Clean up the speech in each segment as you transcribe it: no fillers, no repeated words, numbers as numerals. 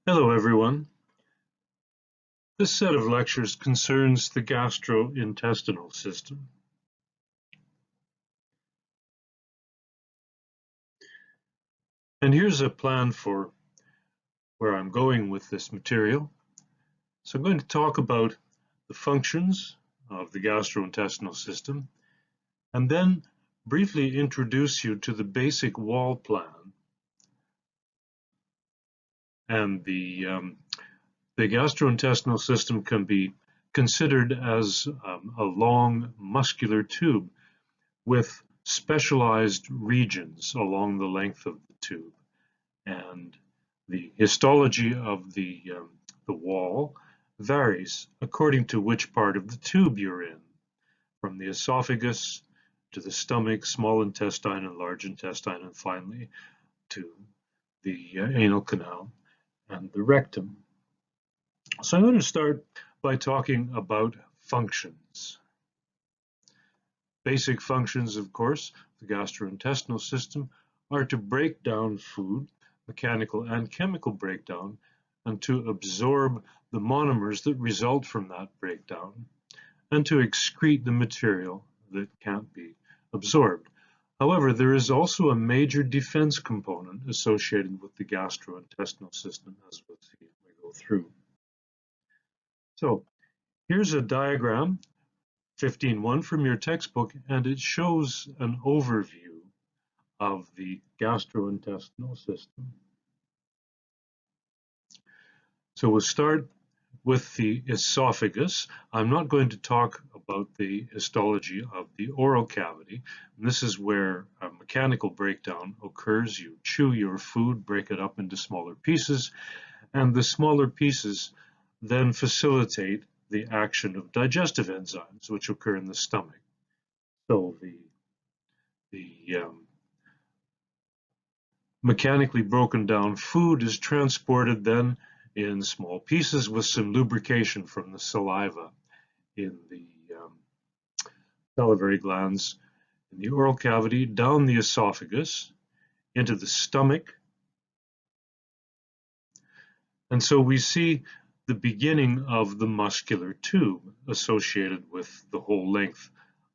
Hello everyone. This set of lectures concerns the gastrointestinal system. And here's a plan for where I'm going with this material. So I'm going to talk about the functions of the gastrointestinal system and then briefly introduce you to the basic wall plan. And the gastrointestinal system can be considered as a long muscular tube with specialized regions along the length of the tube. And the histology of the wall varies according to which part of the tube you're in, from the esophagus to the stomach, small intestine, and large intestine, and finally to the anal canal and the rectum. So I'm going to start by talking about functions. Basic functions, of course, the gastrointestinal system are to break down food, mechanical and chemical breakdown, and to absorb the monomers that result from that breakdown, and to excrete the material that can't be absorbed. However, there is also a major defense component associated with the gastrointestinal system, as we'll see as we go through. So here's a diagram 15.1 from your textbook, and it shows an overview of the gastrointestinal system. So we'll start with the esophagus. I'm not going to talk about the histology of the oral cavity. This is where a mechanical breakdown occurs. You chew your food, break it up into smaller pieces, and the smaller pieces then facilitate the action of digestive enzymes, which occur in the stomach. So the mechanically broken down food is transported then in small pieces with some lubrication from the saliva in the salivary glands in the oral cavity, down the esophagus, into the stomach. And so we see the beginning of the muscular tube associated with the whole length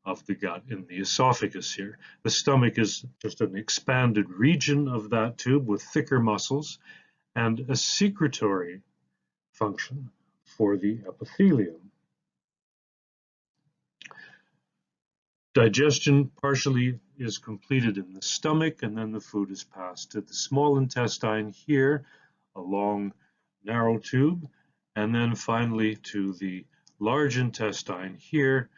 of the gut in the esophagus here. The stomach is just an expanded region of that tube with thicker muscles and a secretory function for the epithelium. Digestion partially is completed in the stomach, and then the food is passed to the small intestine here, a long narrow tube, and then finally to the large intestine here,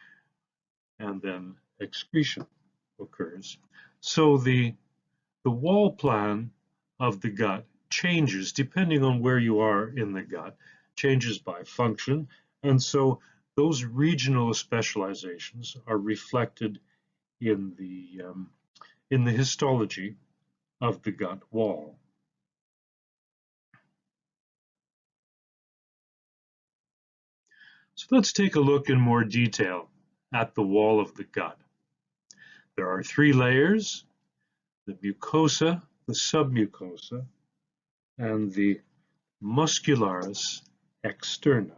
and then excretion occurs. So the wall plan of the gut changes depending on where you are in the gut, changes by function, and so those regional specializations are reflected in the histology of the gut wall. So let's take a look in more detail at the wall of the gut. There are three layers: the mucosa, the submucosa, and the muscularis externa.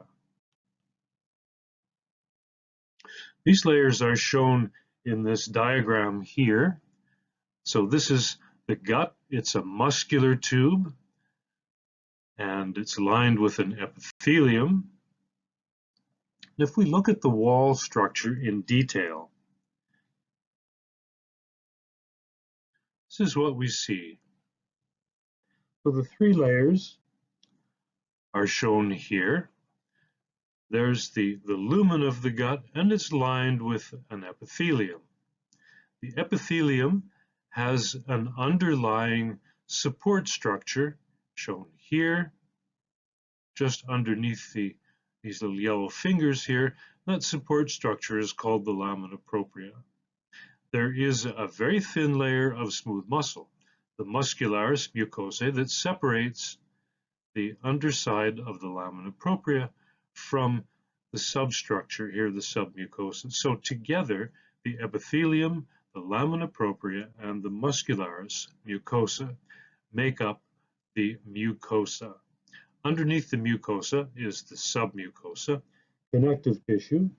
These layers are shown in this diagram here. So this is the gut. It's a muscular tube, and it's lined with an epithelium. If we look at the wall structure in detail, this is what we see. So the three layers are shown here. There's the lumen of the gut, and it's lined with an epithelium. The epithelium has an underlying support structure shown here, just underneath these little yellow fingers here. That support structure is called the lamina propria. There is a very thin layer of smooth muscle, the muscularis mucosae, that separates the underside of the lamina propria from the substructure here, the submucosa. So together, the epithelium, the lamina propria, and the muscularis mucosa make up the mucosa Underneath the mucosa is the submucosa, connective tissue,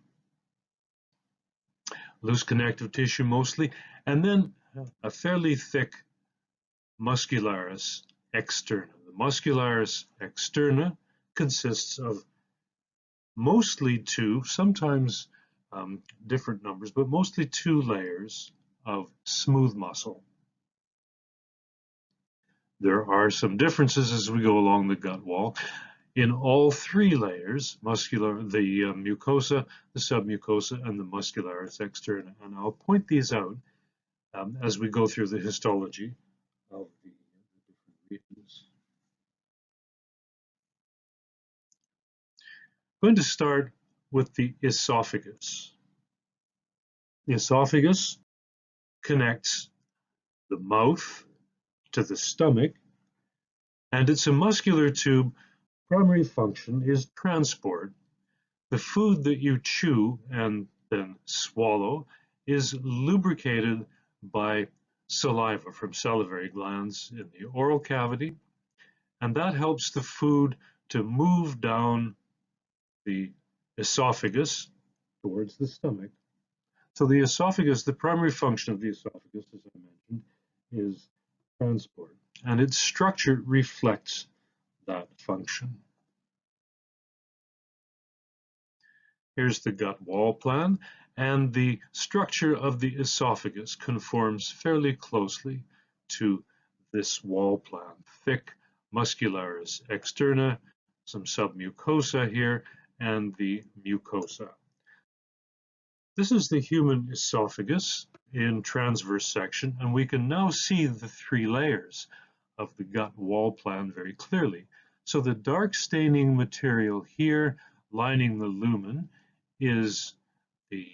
loose connective tissue mostly, and then a fairly thick muscularis externa. The muscularis externa consists of mostly two, sometimes different numbers, but mostly two layers of smooth muscle. There are some differences as we go along the gut wall. In all three layers, the mucosa, the submucosa, and the muscularis externa. And I'll point these out as we go through the histology of the different regions. I'm going to start with the esophagus. The esophagus connects the mouth to the stomach, and it's a muscular tube. Primary function is transport. The food that you chew and then swallow is lubricated by saliva from salivary glands in the oral cavity, and that helps the food to move down the esophagus towards the stomach. So the esophagus, the primary function of the esophagus, as I mentioned, is transport, and its structure reflects that function. Here's the gut wall plan, and the structure of the esophagus conforms fairly closely to this wall plan. Thick muscularis externa, some submucosa here, and the mucosa. This is the human esophagus in transverse section, and we can now see the three layers of the gut wall plan very clearly. So the dark staining material here lining the lumen is the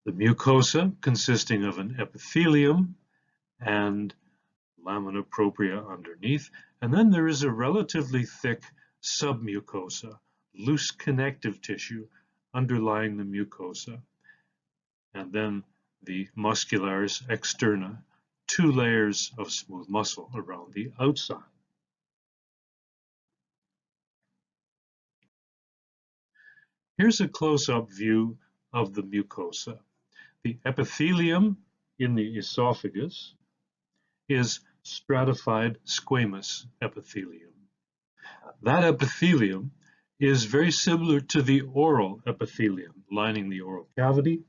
mucosa, consisting of an epithelium and lamina propria underneath, and then there is a relatively thick submucosa, loose connective tissue underlying the mucosa, and then the muscularis externa, two layers of smooth muscle around the outside. Here's a close-up view of the mucosa. The epithelium in the esophagus is stratified squamous epithelium. That epithelium is very similar to the oral epithelium lining the oral cavity,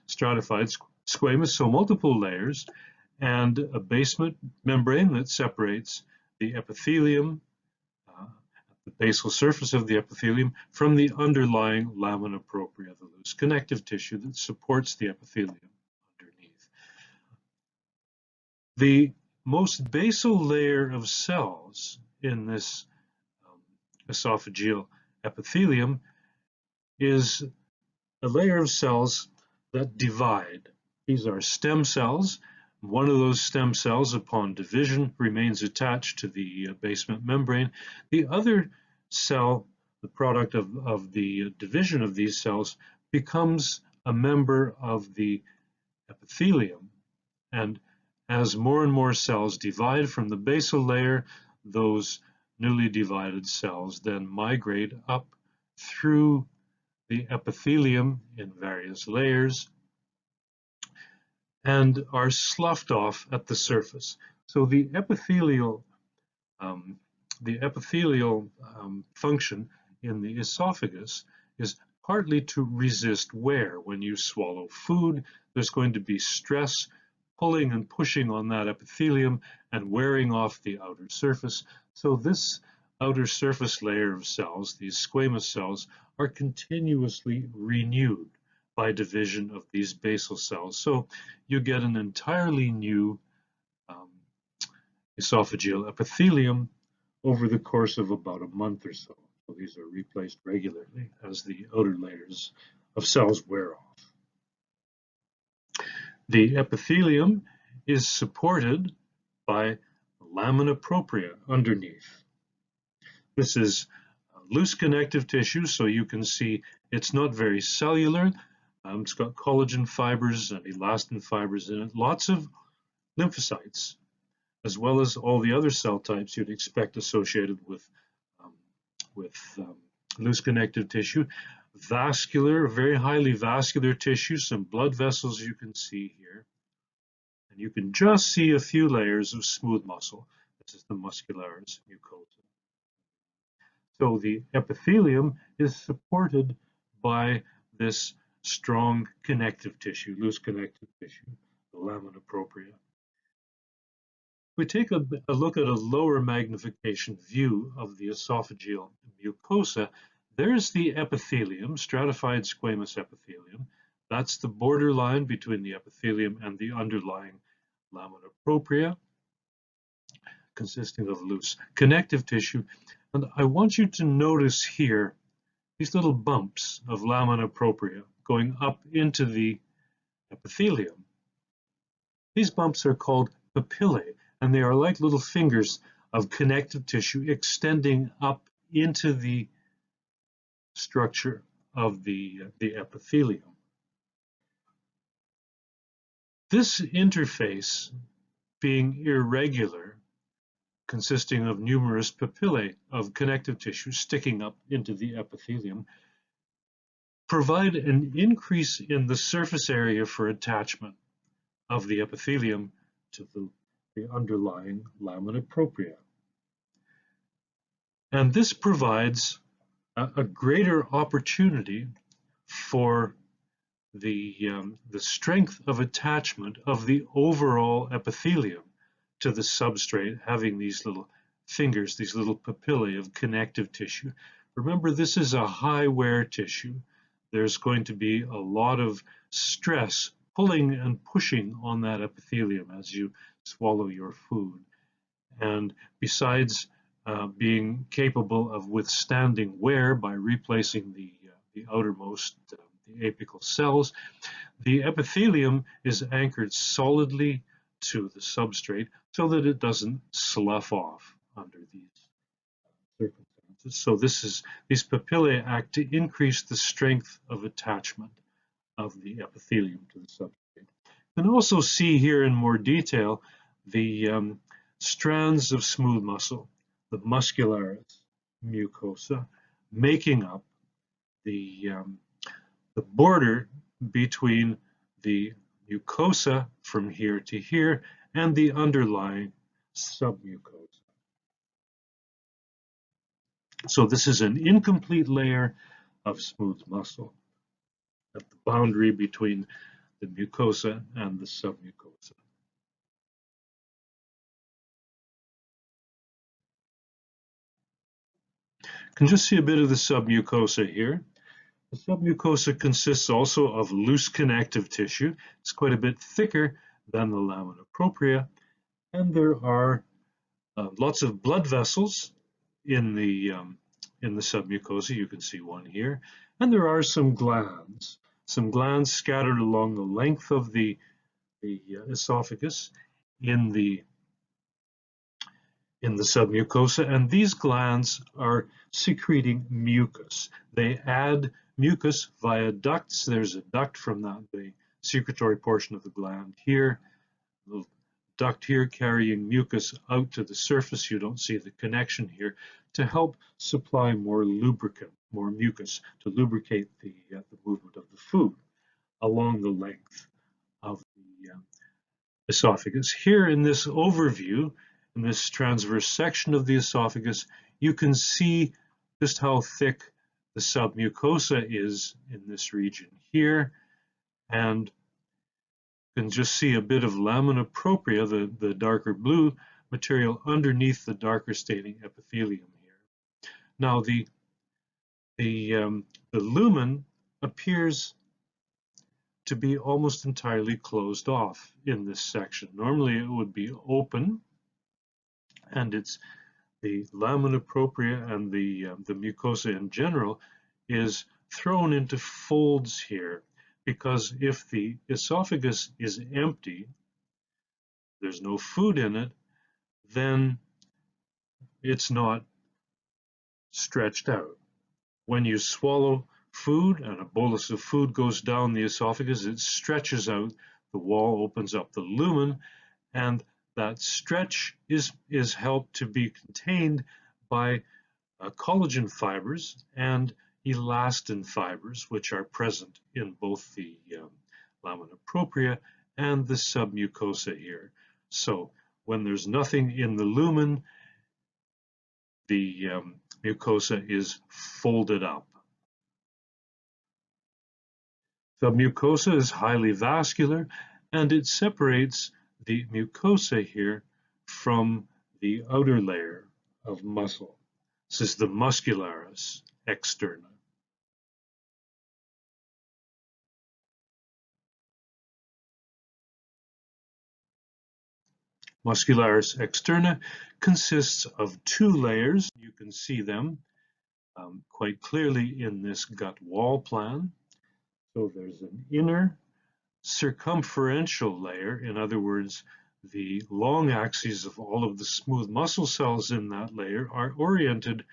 stratified squamous, so multiple layers, and a basement membrane that separates the epithelium, the basal surface of the epithelium, from the underlying lamina propria, the loose connective tissue that supports the epithelium underneath. The most basal layer of cells in this esophageal epithelium is a layer of cells that divide. These are stem cells. One of those stem cells, upon division, remains attached to the basement membrane. The other cell, the product of the division of these cells, becomes a member of the epithelium. And as more and more cells divide from the basal layer, those newly divided cells then migrate up through the epithelium in various layers and are sloughed off at the surface. So the epithelial function in the esophagus is partly to resist wear. When you swallow food, there's going to be stress pulling and pushing on that epithelium and wearing off the outer surface. So this outer surface layer of cells, these squamous cells, are continuously renewed by division of these basal cells. So you get an entirely new esophageal epithelium over the course of about a month or so. So these are replaced regularly as the outer layers of cells wear off. The epithelium is supported by lamina propria underneath. This is loose connective tissue, so you can see it's not very cellular. It's got collagen fibers and elastin fibers in it, lots of lymphocytes as well as all the other cell types you'd expect associated with loose connective tissue. Vascular, very highly vascular tissue, some blood vessels you can see here. And you can just see a few layers of smooth muscle. This is the muscularis mucosa. So the epithelium is supported by this strong connective tissue, loose connective tissue, the lamina propria. If we take a look at a lower magnification view of the esophageal mucosa, there's the epithelium, stratified squamous epithelium. That's the borderline between the epithelium and the underlying lamina propria, consisting of loose connective tissue. And I want you to notice here these little bumps of lamina propria going up into the epithelium. These bumps are called papillae, and they are like little fingers of connective tissue extending up into the structure of the epithelium. This interface, being irregular, consisting of numerous papillae of connective tissue sticking up into the epithelium, provide an increase in the surface area for attachment of the epithelium to the underlying lamina propria. And this provides a greater opportunity for the strength of attachment of the overall epithelium to the substrate, having these little fingers, these little papillae of connective tissue. Remember, this is a high wear tissue. There's going to be a lot of stress pulling and pushing on that epithelium as you swallow your food. And besides being capable of withstanding wear by replacing the outermost, the apical cells, the epithelium is anchored solidly to the substrate so that it doesn't slough off under these circumstances. So these papillae act to increase the strength of attachment of the epithelium to the substrate. You can also see here in more detail the strands of smooth muscle, the muscularis mucosa, making up the border between the mucosa from here to here and the underlying submucosa. So this is an incomplete layer of smooth muscle at the boundary between the mucosa and the submucosa. You can just see a bit of the submucosa here. The submucosa consists also of loose connective tissue. It's quite a bit thicker than the lamina propria, and there are lots of blood vessels in the submucosa. You can see one here, and there are some glands scattered along the length of the esophagus in the submucosa, and these glands are secreting mucus. They add mucus via ducts. There's a duct from the secretory portion of the gland here, a little duct here carrying mucus out to the surface. You don't see the connection here, to help supply more lubricant, more mucus, to lubricate the movement of the food along the length of the esophagus. Here in this overview, in this transverse section of the esophagus, you can see just how thick the submucosa is in this region here, and you can just see a bit of lamina propria, the darker blue material underneath the darker staining epithelium here. Now the lumen appears to be almost entirely closed off in this section. Normally it would be open, and it's the lamina propria and the mucosa in general is thrown into folds here, because if the esophagus is empty, there's no food in it, then it's not stretched out. When you swallow food and a bolus of food goes down the esophagus, it stretches out, the wall opens up the lumen, and that stretch is helped to be contained by collagen fibers and elastin fibers, which are present in both the lamina propria and the submucosa here. So when there's nothing in the lumen, the mucosa is folded up. Submucosa is highly vascular, and it separates the mucosa here from the outer layer of muscle. This is the muscularis externa. Muscularis externa consists of two layers. You can see them quite clearly in this gut wall plan. So there's an inner circumferential layer. In other words, the long axes of all of the smooth muscle cells in that layer are oriented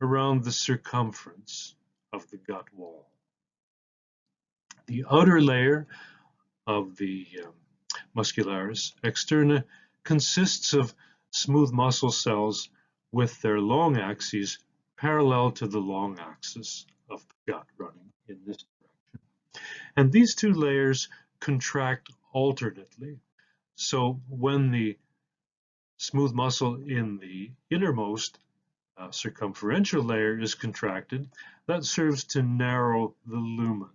around the circumference of the gut wall. The outer layer of the muscularis externa consists of smooth muscle cells with their long axes parallel to the long axis of the gut running in this direction. And these two layers contract alternately. So when the smooth muscle in the innermost circumferential layer is contracted, that serves to narrow the lumen.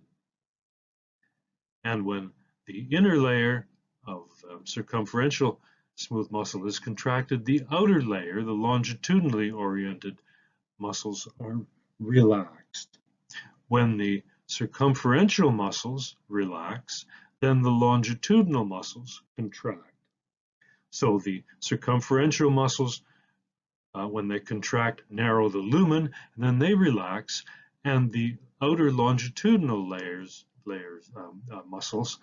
And when the inner layer of circumferential smooth muscle is contracted, the outer layer, the longitudinally oriented muscles, are relaxed. When the circumferential muscles relax, then the longitudinal muscles contract. So the circumferential muscles, when they contract, narrow the lumen, and then they relax, and the outer longitudinal muscles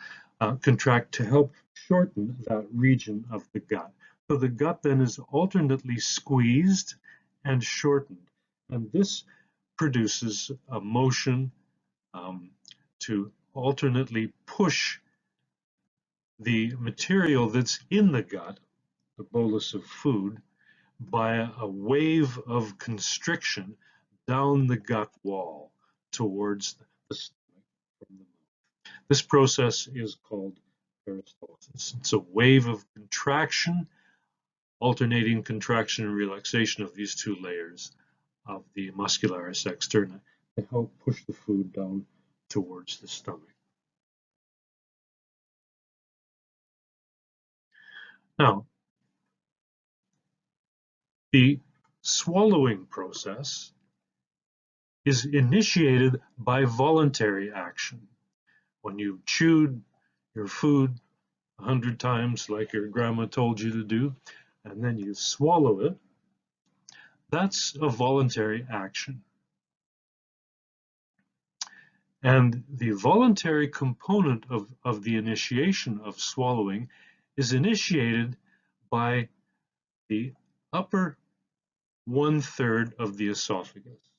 contract to help shorten that region of the gut. So the gut then is alternately squeezed and shortened, and this produces a motion to alternately push the material that's in the gut, the bolus of food, by a wave of constriction down the gut wall towards the stomach from the mouth. This process is called peristalsis. It's a wave of contraction, alternating contraction and relaxation of these two layers of the muscularis externa to help push the food down towards the stomach. Now, the swallowing process is initiated by voluntary action. When you've chewed your food 100 times like your grandma told you to do, and then you swallow it, that's a voluntary action. And the voluntary component of the initiation of swallowing is initiated by the upper 1/3 of the esophagus.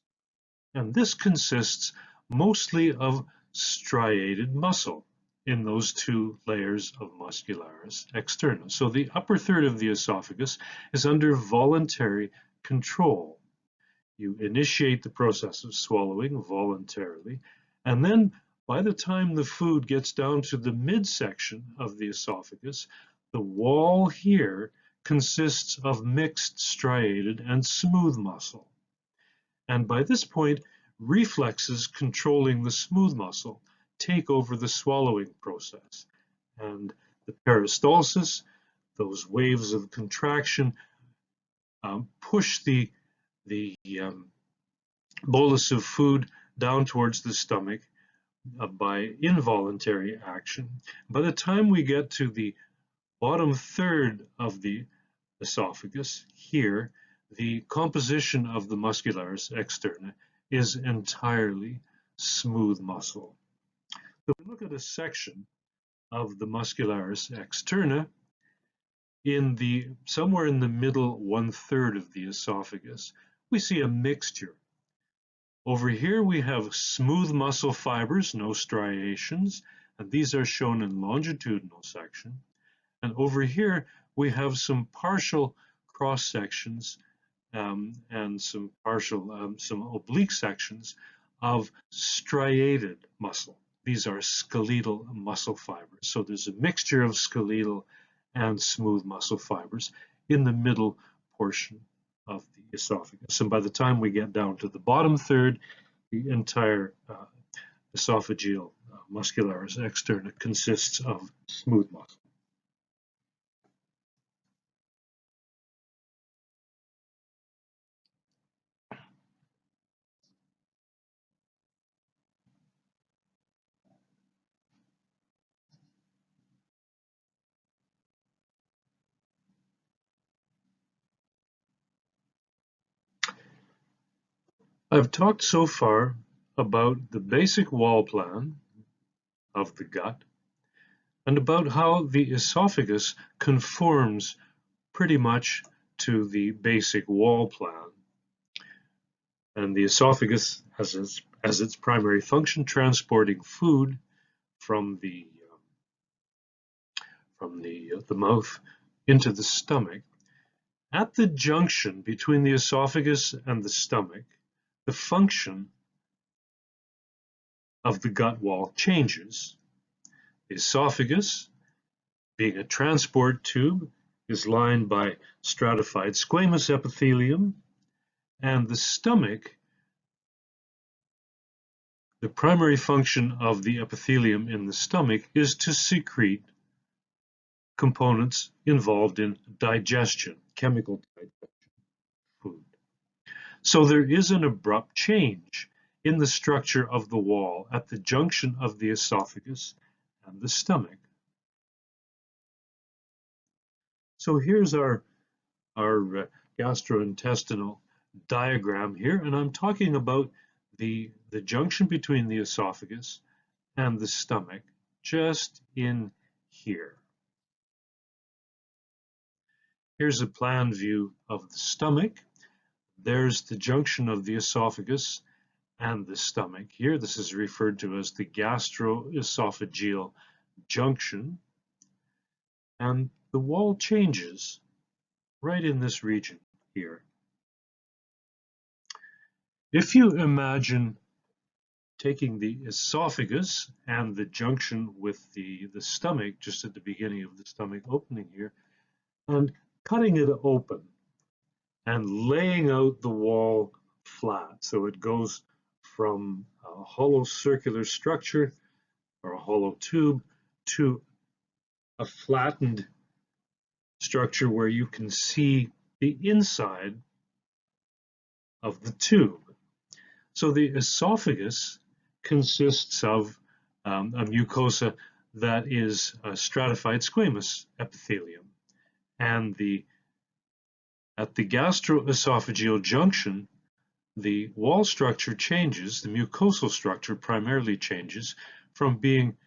And this consists mostly of striated muscle in those two layers of muscularis externa. So the upper third of the esophagus is under voluntary control. You initiate the process of swallowing voluntarily, and then by the time the food gets down to the midsection of the esophagus, the wall here consists of mixed striated and smooth muscle. And by this point, reflexes controlling the smooth muscle take over the swallowing process. And the peristalsis, those waves of contraction, push the bolus of food down towards the stomach by involuntary action. By the time we get to the bottom third of the esophagus here, the composition of the muscularis externa is entirely smooth muscle. So if we look at a section of the muscularis externa, somewhere in the middle 1/3 of the esophagus, we see a mixture. Over here we have smooth muscle fibers, no striations, and these are shown in longitudinal section. And over here we have some partial cross sections and some some oblique sections of striated muscle. These are skeletal muscle fibers. So there's a mixture of skeletal and smooth muscle fibers in the middle portion of the esophagus. And by the time we get down to the bottom third, the entire esophageal muscularis externa consists of smooth muscle. I've talked so far about the basic wall plan of the gut and about how the esophagus conforms pretty much to the basic wall plan. And the esophagus has as its primary function transporting food from the mouth into the stomach. At the junction between the esophagus and the stomach, the function of the gut wall changes. The esophagus, being a transport tube, is lined by stratified squamous epithelium, and the stomach, the primary function of the epithelium in the stomach is to secrete components involved in digestion, chemical digestion of food. So there is an abrupt change in the structure of the wall at the junction of the esophagus and the stomach. So here's our gastrointestinal diagram here, and I'm talking about the junction between the esophagus and the stomach, just in here. Here's a plan view of the stomach. There's the junction of the esophagus and the stomach here. This is referred to as the gastroesophageal junction. And the wall changes right in this region here. If you imagine taking the esophagus and the junction with the stomach, just at the beginning of the stomach opening here, and cutting it open and laying out the wall flat. So it goes from a hollow circular structure or a hollow tube to a flattened structure where you can see the inside of the tube. So the esophagus consists of a mucosa that is a stratified squamous epithelium. And at the gastroesophageal junction, the wall structure changes, the mucosal structure primarily changes from being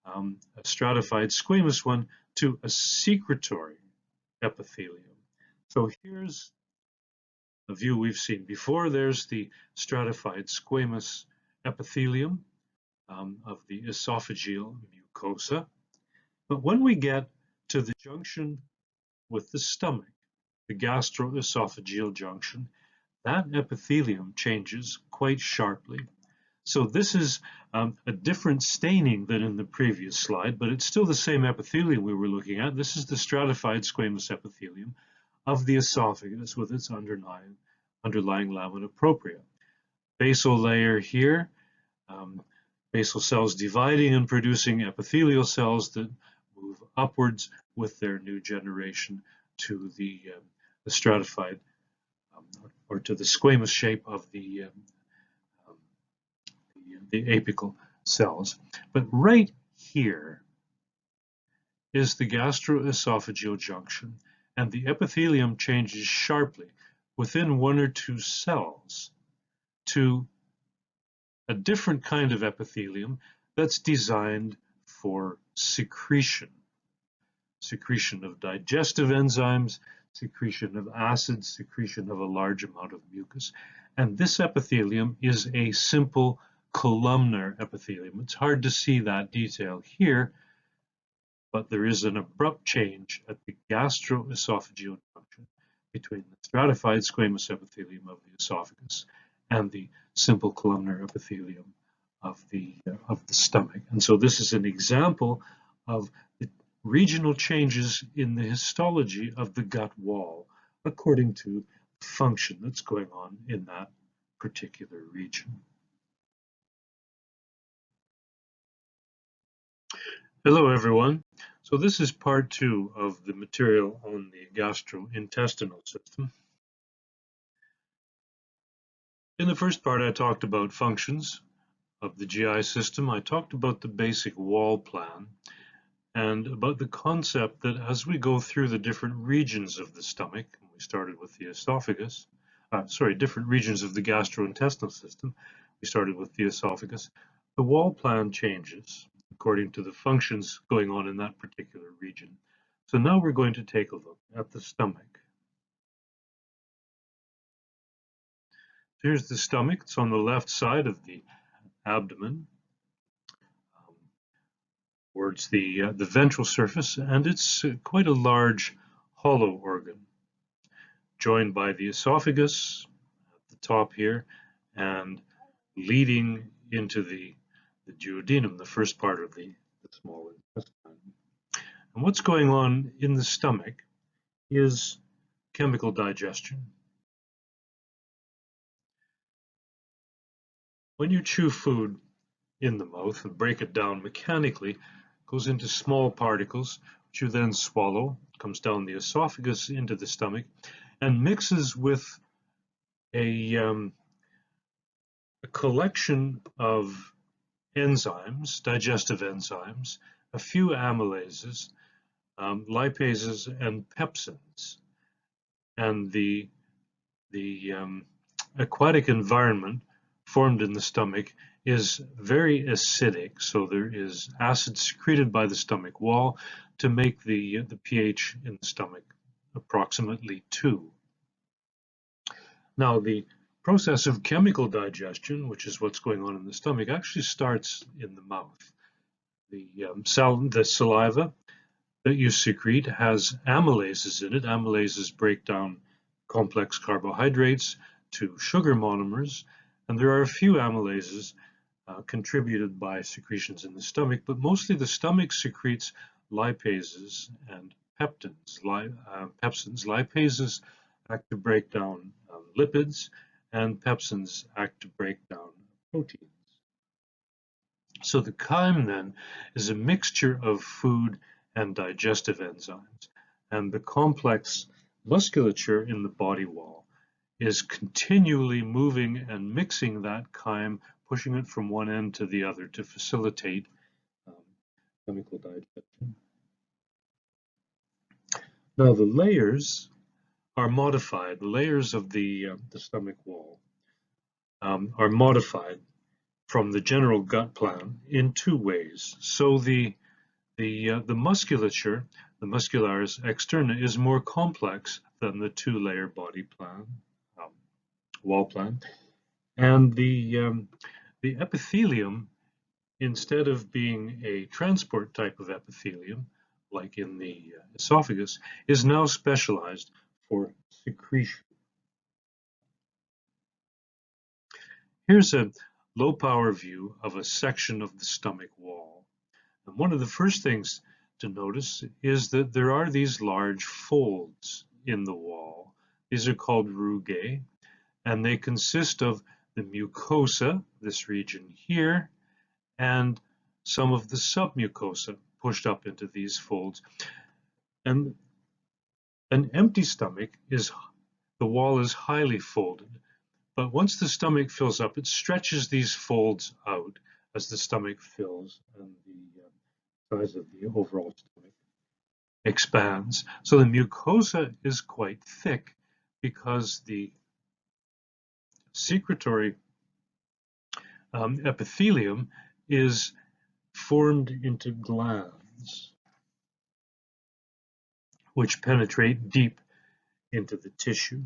a stratified squamous one to a secretory epithelium. So here's a view we've seen before. There's the stratified squamous epithelium of the esophageal mucosa. But when we get to the junction with the stomach, the gastroesophageal junction, that epithelium changes quite sharply. So this is a different staining than in the previous slide, but it's still the same epithelium we were looking at. This is the stratified squamous epithelium of the esophagus with its underlying lamina propria. Basal layer here, basal cells dividing and producing epithelial cells that move upwards with their new generation to the stratified or to the squamous shape of the apical cells. But right here is the gastroesophageal junction, and the epithelium changes sharply within one or two cells to a different kind of epithelium that's designed for secretion. Secretion of digestive enzymes, secretion of acids, secretion of a large amount of mucus. And this epithelium is a simple columnar epithelium. It's hard to see that detail here, but there is an abrupt change at the gastroesophageal junction between the stratified squamous epithelium of the esophagus and the simple columnar epithelium of the stomach. And so this is an example of the regional changes in the histology of the gut wall according to the function that's going on in that particular region. Hello everyone. So this is part 2 of the material on the gastrointestinal system. In the first part I talked about functions of the GI system. I talked about the basic wall plan and about the concept that as we go through the different regions of the stomach, we started with the esophagus, different regions of the gastrointestinal system, we started with the esophagus, the wall plan changes according to the functions going on in that particular region. So now we're going to take a look at the stomach. Here's the stomach. It's on the left side of the abdomen, towards the ventral surface, and it's quite a large hollow organ, joined by the esophagus at the top here, and leading into the duodenum, the first part of the small intestine. And what's going on in the stomach is chemical digestion. When you chew food in the mouth and break it down mechanically, it goes into small particles, which you then swallow, comes down the esophagus into the stomach, and mixes with a collection of enzymes, digestive enzymes, a few amylases, lipases, and pepsins. And the aquatic environment formed in the stomach is very acidic, so there is acid secreted by the stomach wall to make the pH in the stomach approximately 2. Now the process of chemical digestion, which is what's going on in the stomach, actually starts in the mouth. The saliva that you secrete has amylases in it. Amylases break down complex carbohydrates to sugar monomers, and there are a few amylases contributed by secretions in the stomach, but mostly the stomach secretes lipases and peptins. Pepsins, lipases act to break down lipids, and pepsins act to break down proteins. So the chyme then is a mixture of food and digestive enzymes, and the complex musculature in the body wall is continually moving and mixing that chyme, pushing it from one end to the other to facilitate chemical digestion. Now the layers are modified. The layers of the stomach wall are modified from the general gut plan in 2 ways. So the musculature, the muscularis externa, is more complex than the 2-layer body plan, wall plan, and the epithelium, instead of being a transport type of epithelium like in the esophagus, is now specialized for secretion. Here's a low power view of a section of the stomach wall. And one of the first things to notice is that there are these large folds in the wall. These are called rugae, and they consist of the mucosa, this region here, and some of the submucosa pushed up into these folds. And an empty stomach the wall is highly folded, but once the stomach fills up, it stretches these folds out as the stomach fills and the size of the overall stomach expands. So the mucosa is quite thick because the secretory epithelium is formed into glands, which penetrate deep into the tissue.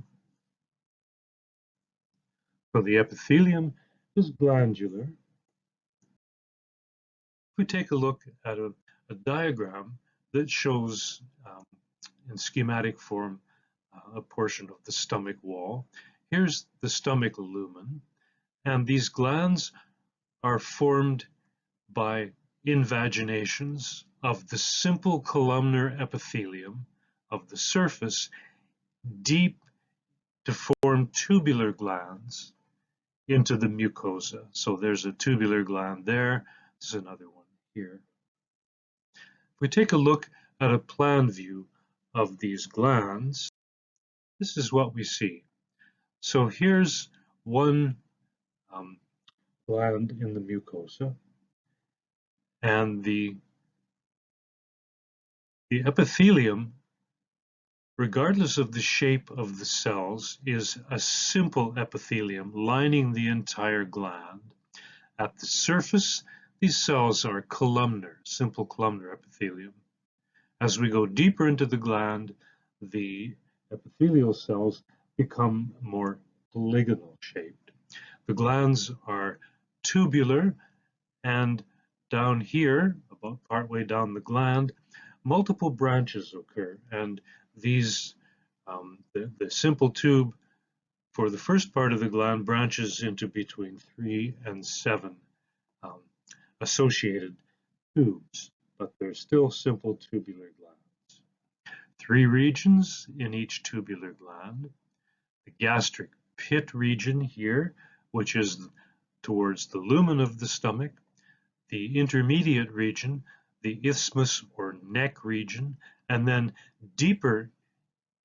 So the epithelium is glandular. If we take a look at a diagram that shows in schematic form a portion of the stomach wall. Here's the stomach lumen, and these glands are formed by invaginations of the simple columnar epithelium of the surface deep to form tubular glands into the mucosa. So there's a tubular gland there. There's another one here. If we take a look at a plan view of these glands, this is what we see. So here's one gland in the mucosa, and the epithelium, regardless of the shape of the cells, is a simple epithelium lining the entire gland. At the surface, these cells are columnar, simple columnar epithelium. As we go deeper into the gland, the epithelial cells become more polygonal shaped. The glands are tubular, and down here, about partway down the gland, multiple branches occur, and these, the simple tube for the first part of the gland branches into between 3 and 7 associated tubes, but they're still simple tubular glands. 3 regions in each tubular gland. The gastric pit region here, which is towards the lumen of the stomach. The intermediate region, the isthmus or neck region, and then deeper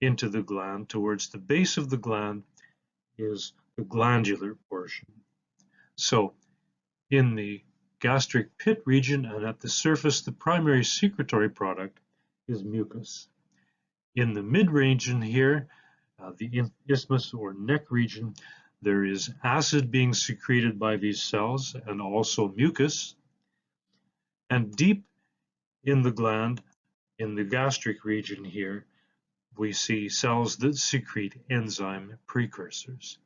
into the gland towards the base of the gland is the glandular portion. So in the gastric pit region and at the surface, the primary secretory product is mucus. In the mid region here, the isthmus or neck region, there is acid being secreted by these cells and also mucus. And deep in the gland, in the gastric region here, we see cells that secrete enzyme precursors.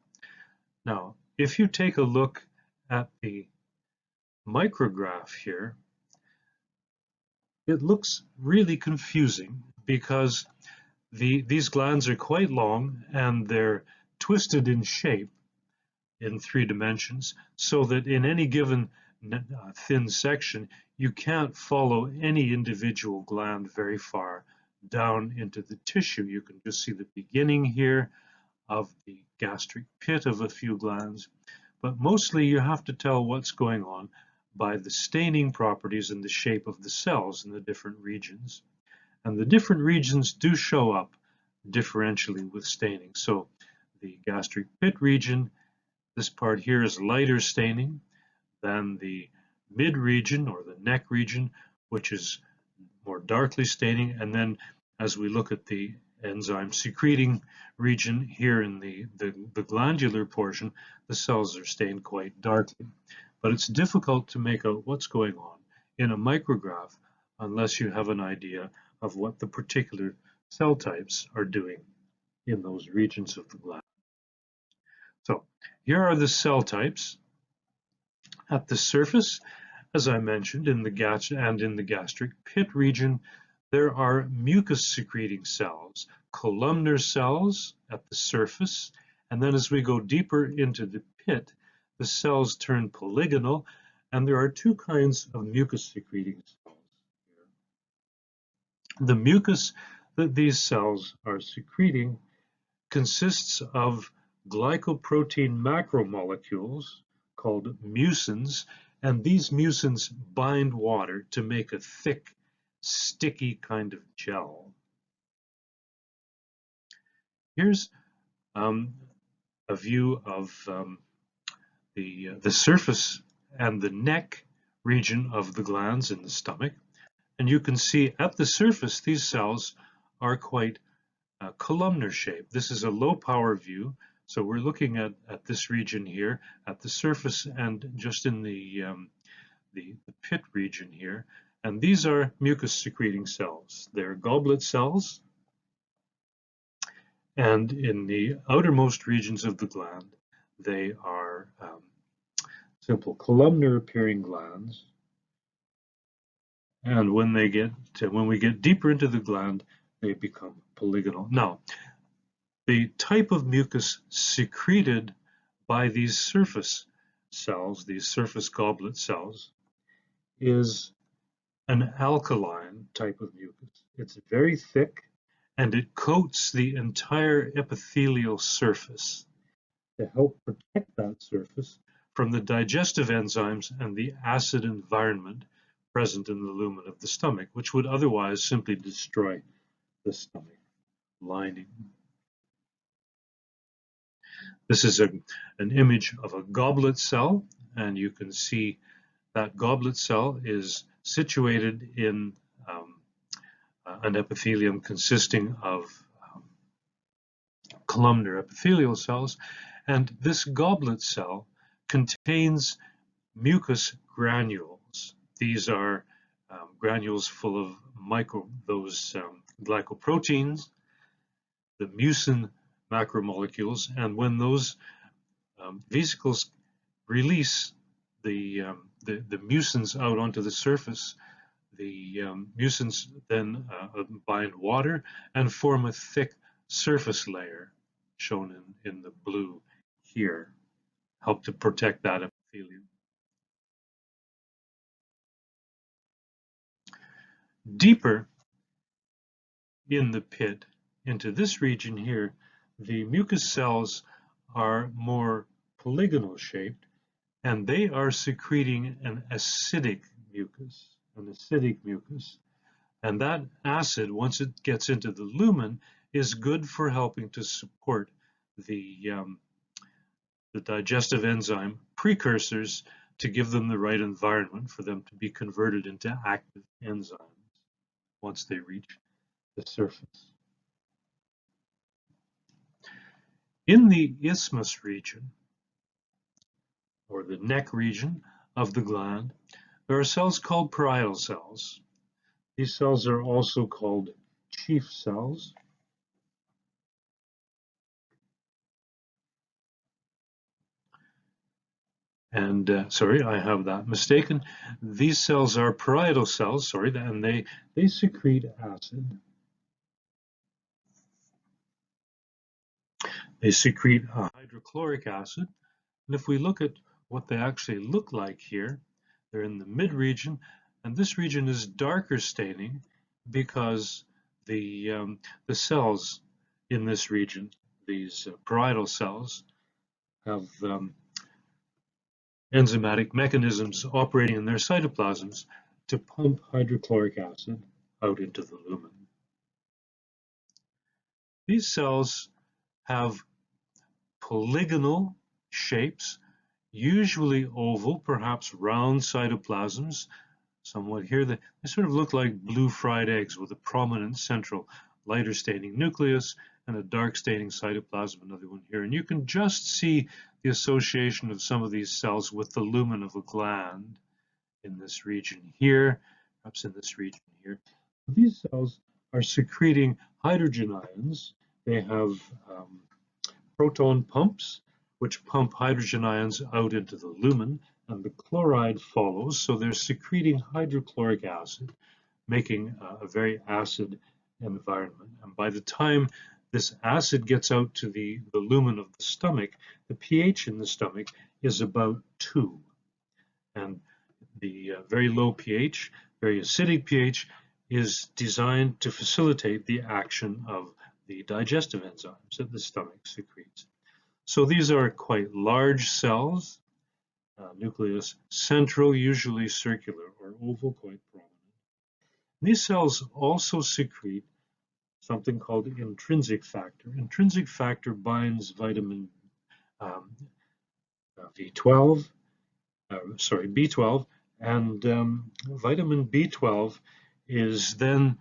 Now, if you take a look at the micrograph here, it looks really confusing because these glands are quite long and they're twisted in shape in 3 dimensions, so that in any given thin section, you can't follow any individual gland very far down into the tissue. You can just see the beginning here of the gastric pit of a few glands, but mostly you have to tell what's going on by the staining properties and the shape of the cells in the different regions. And the different regions do show up differentially with staining. So the gastric pit region, this part here is lighter staining than the mid region or the neck region, which is more darkly staining. And then as we look at the enzyme secreting region here in the glandular portion, the cells are stained quite darkly. But it's difficult to make out what's going on in a micrograph unless you have an idea of what the particular cell types are doing in those regions of the gland. So here are the cell types. At the surface, as I mentioned, in the gastric pit region, there are mucus-secreting cells, columnar cells at the surface, and then as we go deeper into the pit, the cells turn polygonal, and there are 2 kinds of mucus-secreting cells here. The mucus that these cells are secreting consists of glycoprotein macromolecules called mucins, and these mucins bind water to make a thick, sticky kind of gel. Here's a view of the surface and the neck region of the glands in the stomach, and you can see at the surface these cells are quite columnar shape. This is a low power view, so we're looking at this region here at the surface and just in the pit region here, and these are mucus secreting cells. They're goblet cells, and in the outermost regions of the gland they are simple columnar appearing glands, And when we get deeper into the gland, they become polygonal. Now, the type of mucus secreted by these surface cells, these surface goblet cells, is an alkaline type of mucus. It's very thick and it coats the entire epithelial surface to help protect that surface from the digestive enzymes and the acid environment present in the lumen of the stomach, which would otherwise simply destroy the stomach lining. This is an image of a goblet cell, and you can see that goblet cell is situated in an epithelium consisting of columnar epithelial cells, and this goblet cell contains mucus granules. These are granules full of glycoproteins, the mucin macromolecules, and when those vesicles release the mucins out onto the surface, the mucins then bind water and form a thick surface layer, shown in the blue here, help to protect that epithelium. Deeper in the pit, into this region here, the mucus cells are more polygonal shaped, and they are secreting an acidic mucus. And that acid, once it gets into the lumen, is good for helping to support the digestive enzyme precursors to give them the right environment for them to be converted into active enzymes once they reach the surface. In the isthmus region, or the neck region of the gland, there are cells called parietal cells. These cells are also called chief cells. And sorry, I have that mistaken. These cells are parietal cells, and they secrete acid. They secrete a hydrochloric acid. And if we look at what they actually look like here, they're in the mid region, and this region is darker staining because the cells in this region, these parietal cells, have enzymatic mechanisms operating in their cytoplasms to pump hydrochloric acid out into the lumen. These cells have polygonal shapes, usually oval, perhaps round cytoplasms. Somewhat here, they sort of look like blue fried eggs with a prominent central lighter staining nucleus and a dark staining cytoplasm, another one here. And you can just see the association of some of these cells with the lumen of a gland in this region here, perhaps in this region here. These cells are secreting hydrogen ions. They have proton pumps, which pump hydrogen ions out into the lumen, and the chloride follows, so they're secreting hydrochloric acid, making a very acid environment. And by the time this acid gets out to the lumen of the stomach, the pH in the stomach is about 2. And the very low pH, very acidic pH, is designed to facilitate the action of the digestive enzymes that the stomach secretes. So these are quite large cells, nucleus central, usually circular or oval, quite prominent. These cells also secrete something called intrinsic factor. Intrinsic factor binds vitamin B12, and vitamin B12 is then,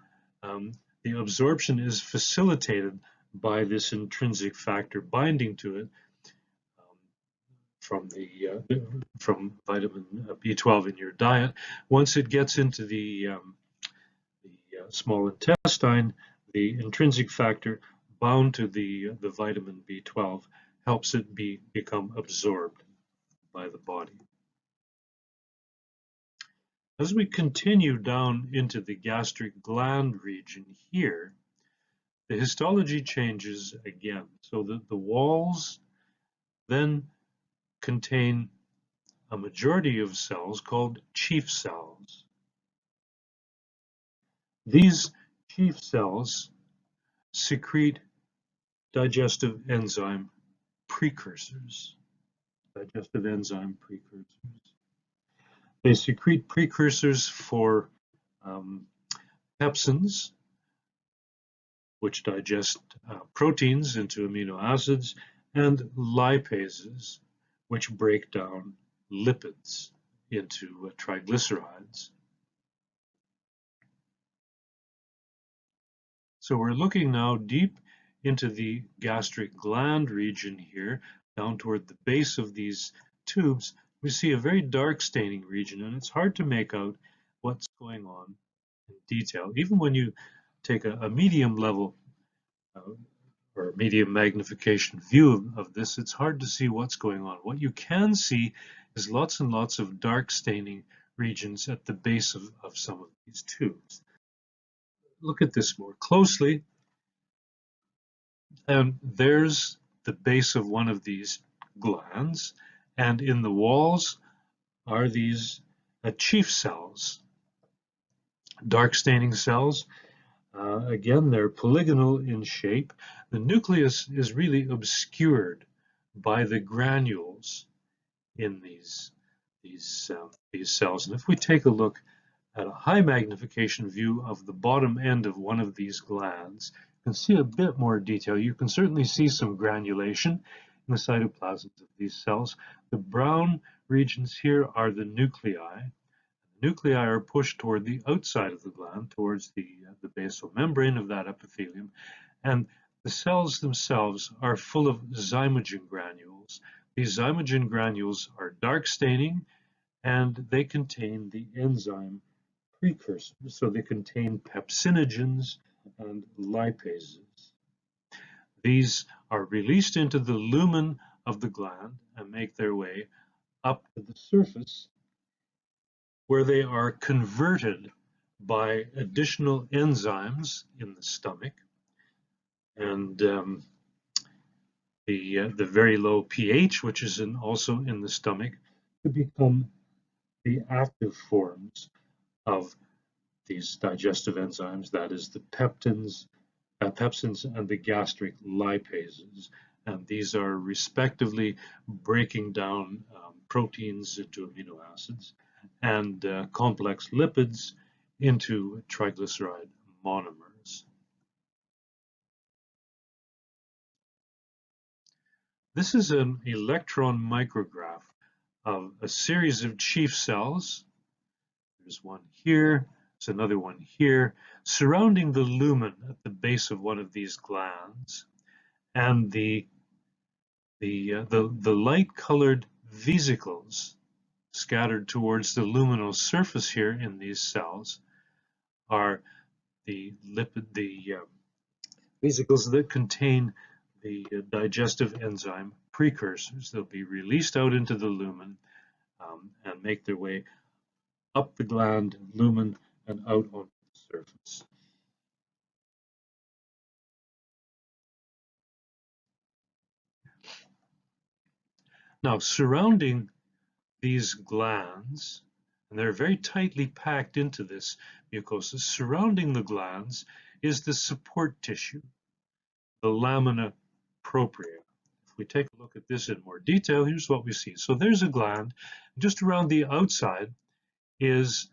the absorption is facilitated by this intrinsic factor binding to it from vitamin B12 in your diet. Once it gets into the small intestine, the intrinsic factor bound to the vitamin B12 helps it become absorbed by the body. As we continue down into the gastric gland region here, the histology changes again. So that the walls then contain a majority of cells called chief cells. These chief cells secrete digestive enzyme precursors. Digestive enzyme precursors. They secrete precursors for pepsins, which digest proteins into amino acids, and lipases, which break down lipids into triglycerides. So we're looking now deep into the gastric gland region here, down toward the base of these tubes. We see a very dark staining region, and it's hard to make out what's going on in detail. Even when you take a medium level or medium magnification view of this, it's hard to see what's going on. What you can see is lots and lots of dark staining regions at the base of some of these tubes. Look at this more closely, and there's the base of one of these glands, and in the walls are these chief cells, dark staining cells. Again, they're polygonal in shape. The nucleus is really obscured by the granules in these cells. And if we take a look at a high magnification view of the bottom end of one of these glands, you can see a bit more detail. You can certainly see some granulation in the cytoplasms of these cells. The brown regions here are the nuclei. The nuclei are pushed toward the outside of the gland, towards the basal membrane of that epithelium, and the cells themselves are full of zymogen granules. These zymogen granules are dark staining, and they contain the enzyme precursors, so they contain pepsinogens and lipases. These are released into the lumen of the gland and make their way up to the surface, where they are converted by additional enzymes in the stomach and the very low pH, which is also in the stomach, to become the active forms of these digestive enzymes, that is the pepsins and the gastric lipases. And these are respectively breaking down proteins into amino acids and complex lipids into triglyceride monomers. This is an electron micrograph of a series of chief cells. There's one here, there's another one here, surrounding the lumen at the base of one of these glands, and the light-colored vesicles scattered towards the luminal surface here in these cells are the vesicles that contain the digestive enzyme precursors. They'll be released out into the lumen and make their way up the gland lumen and out onto the surface. Now, surrounding these glands, and they're very tightly packed into this mucosa, surrounding the glands is the support tissue, the lamina propria. If we take a look at this in more detail, here's what we see. So there's a gland. Just around the outside is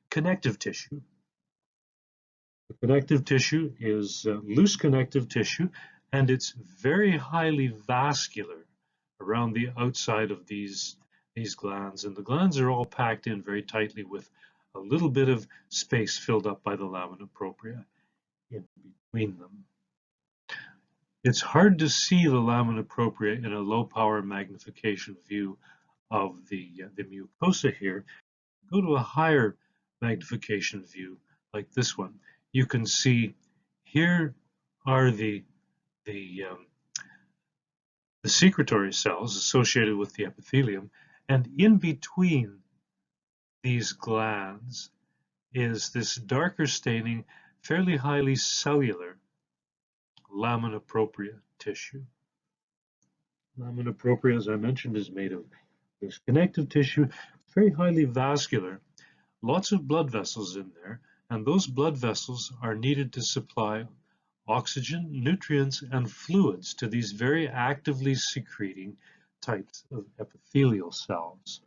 connective tissue. The connective tissue is loose connective tissue, and it's very highly vascular around the outside of these glands. And the glands are all packed in very tightly with a little bit of space filled up by the lamina propria in between them. It's hard to see the lamina propria in a low power magnification view of the mucosa here. Go to a higher magnification view like this one. You can see here are the secretory cells associated with the epithelium, and in between these glands is this darker staining, fairly highly cellular lamina propria tissue. Lamina propria, as I mentioned, is made of this connective tissue, very highly vascular, lots of blood vessels in there, and those blood vessels are needed to supply oxygen, nutrients, and fluids to these very actively secreting types of epithelial cells.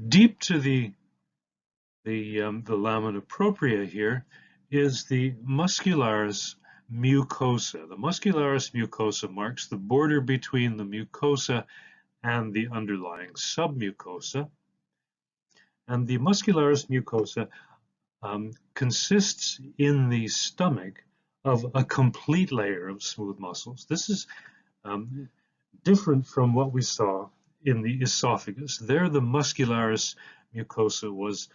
Deep to the lamina propria here is the muscularis mucosa. The muscularis mucosa marks the border between the mucosa and the underlying submucosa. And the muscularis mucosa consists in the stomach of a complete layer of smooth muscles. This is different from what we saw in the esophagus. There, the muscularis mucosa was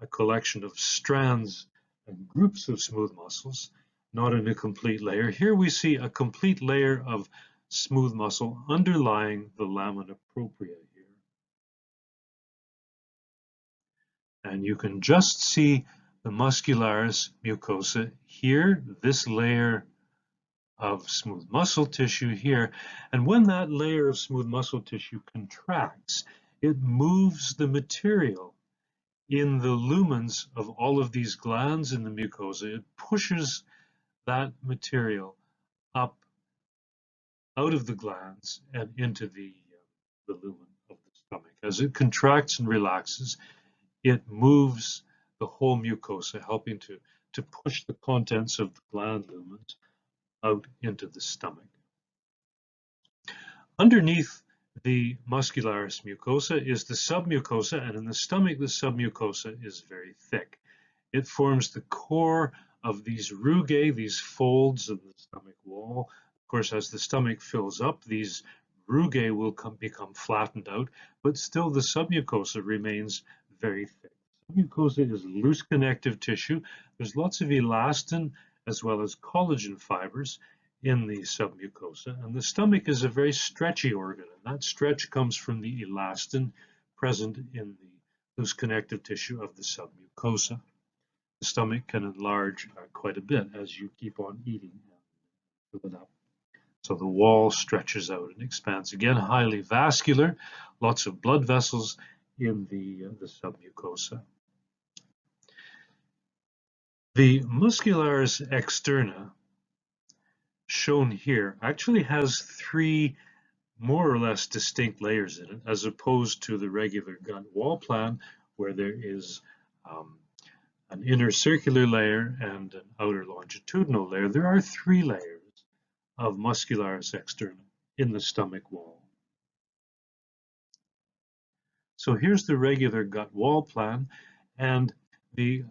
a collection of strands and groups of smooth muscles, not in a complete layer. Here we see a complete layer of smooth muscle underlying the lamina propria here. And you can just see the muscularis mucosa here, this layer of smooth muscle tissue here. And when that layer of smooth muscle tissue contracts, it moves the material in the lumens of all of these glands in the mucosa. It pushes that material up out of the glands and into the lumen of the stomach. As it contracts and relaxes, it moves the whole mucosa, helping to push the contents of the gland lumens out into the stomach. Underneath the muscularis mucosa is the submucosa, and in the stomach, the submucosa is very thick. It forms the core of these rugae, these folds of the stomach wall. Of course, as the stomach fills up, these rugae will become flattened out, but still the submucosa remains very thick. Submucosa is loose connective tissue. There's lots of elastin as well as collagen fibers in the submucosa, and the stomach is a very stretchy organ, and that stretch comes from the elastin present in the loose connective tissue of the submucosa. The stomach can enlarge quite a bit as you keep on eating and fill it up. So the wall stretches out and expands. Again, highly vascular, lots of blood vessels in the submucosa. The muscularis externa, shown here, actually has three more or less distinct layers in it, as opposed to the regular gut wall plan, where there is an inner circular layer and an outer longitudinal layer. There are three layers of muscularis externa in the stomach wall. So here's the regular gut wall plan, and the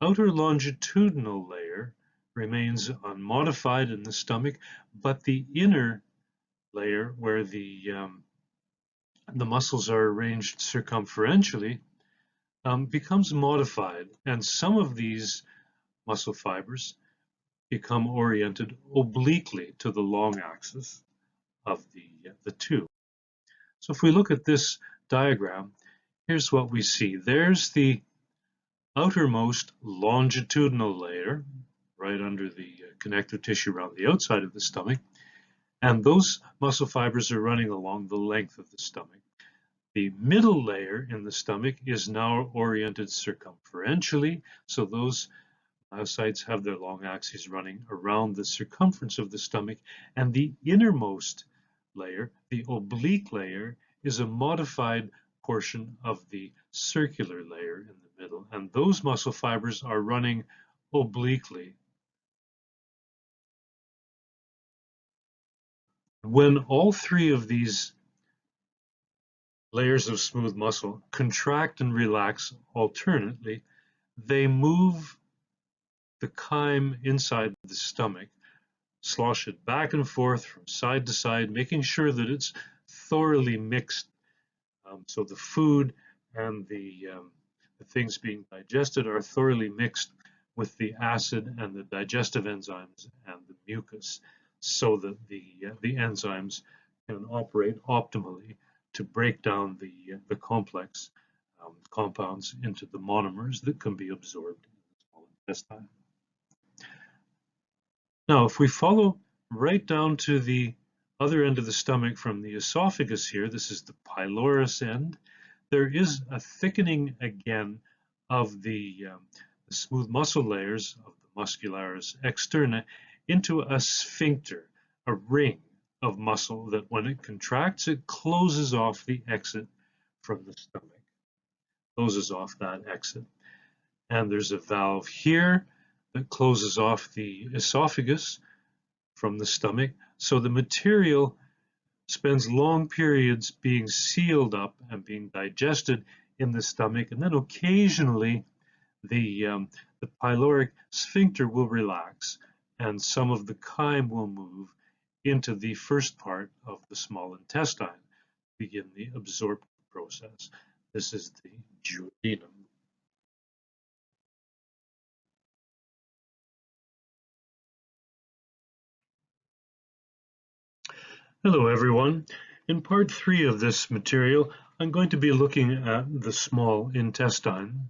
outer longitudinal layer remains unmodified in the stomach, but the inner layer, where the muscles are arranged circumferentially, becomes modified, and some of these muscle fibers become oriented obliquely to the long axis of the two. So if we look at this diagram, here's what we see. There's the outermost longitudinal layer right under the connective tissue around the outside of the stomach, and those muscle fibers are running along the length of the stomach. The middle layer in the stomach is now oriented circumferentially, so those myocytes have their long axes running around the circumference of the stomach, and the innermost layer, the oblique layer, is a modified portion of the circular layer in the middle, and those muscle fibers are running obliquely. When all three of these layers of smooth muscle contract and relax alternately, they move the chyme inside the stomach, slosh it back and forth from side to side, making sure that it's thoroughly mixed, so the food and the things being digested are thoroughly mixed with the acid and the digestive enzymes and the mucus so that the enzymes can operate optimally to break down the complex compounds into the monomers that can be absorbed in the small intestine. Now, if we follow right down to the other end of the stomach from the esophagus here, this is the pylorus end, there is a thickening again of the smooth muscle layers of the muscularis externa into a sphincter, a ring of muscle that when it contracts, it closes off the exit from the stomach, closes off that exit. And there's a valve here that closes off the esophagus from the stomach, so the material spends long periods being sealed up and being digested in the stomach, and then occasionally the pyloric sphincter will relax and some of the chyme will move into the first part of the small intestine to begin the absorptive process. This is the duodenum. Hello everyone. In part 3 of this material, I'm going to be looking at the small intestine.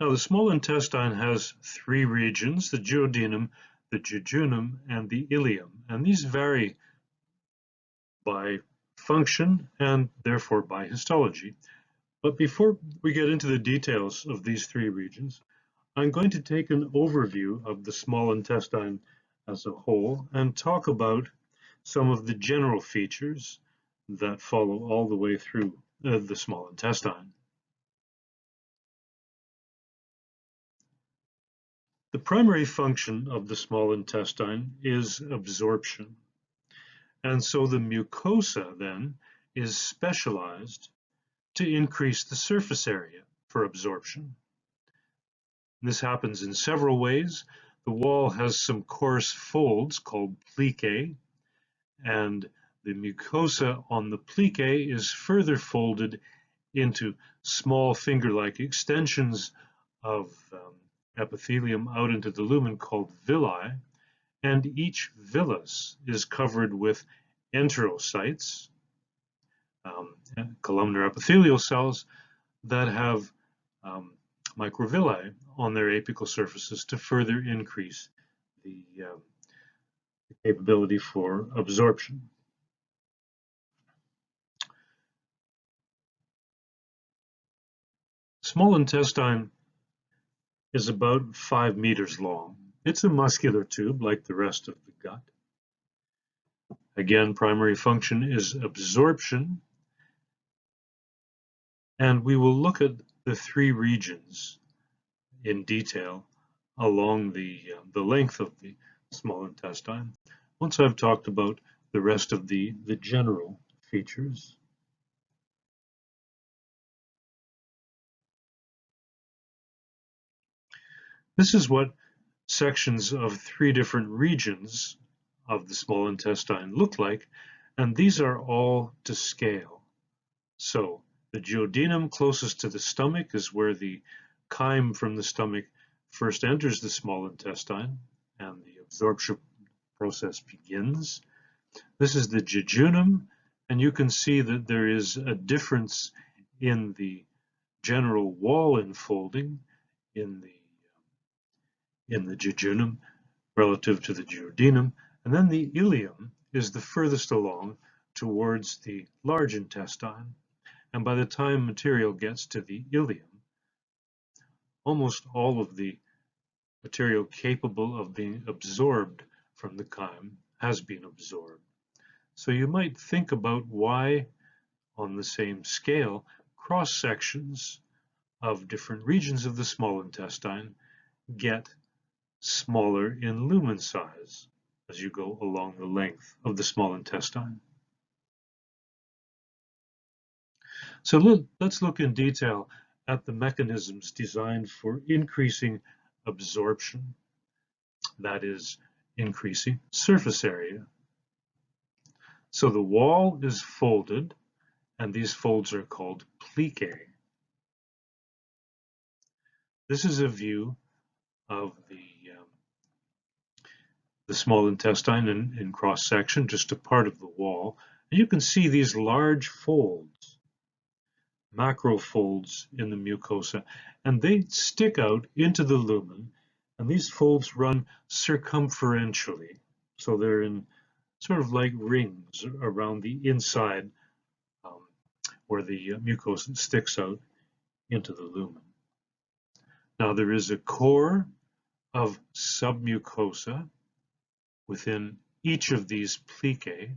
Now, the small intestine has 3 regions, the duodenum, the jejunum, and the ileum, and these vary by function and therefore by histology. But before we get into the details of these 3 regions, I'm going to take an overview of the small intestine as a whole and talk about some of the general features that follow all the way through the small intestine. The primary function of the small intestine is absorption. And so the mucosa then is specialized to increase the surface area for absorption. This happens in several ways. The wall has some coarse folds called plicae, and the mucosa on the plicae is further folded into small finger-like extensions of epithelium out into the lumen called villi, and each villus is covered with enterocytes, columnar epithelial cells that have microvilli on their apical surfaces to further increase the capability for absorption. Small intestine is about 5 meters long. It's a muscular tube like the rest of the gut. Again, primary function is absorption, and we will look at the 3 regions in detail along the length of the small intestine once I've talked about the rest of the general features. This is what sections of 3 different regions of the small intestine look like, and these are all to scale. So the duodenum closest to the stomach is where the chyme from the stomach first enters the small intestine and the absorption process begins. This is the jejunum, and you can see that there is a difference in the general wall enfolding in the jejunum relative to the duodenum, and then the ileum is the furthest along towards the large intestine. And by the time material gets to the ileum, almost all of the material capable of being absorbed from the chyme has been absorbed. So you might think about why, on the same scale, cross sections of different regions of the small intestine get smaller in lumen size as you go along the length of the small intestine. So let's look in detail at the mechanisms designed for increasing absorption, that is, increasing surface area. So the wall is folded, and these folds are called plicae. This is a view of the small intestine in cross section, just a part of the wall. And you can see these large folds, macrofolds in the mucosa, and they stick out into the lumen, and these folds run circumferentially. So they're in sort of like rings around the inside um, where the mucosa sticks out into the lumen. Now there is a core of submucosa within each of these plicae,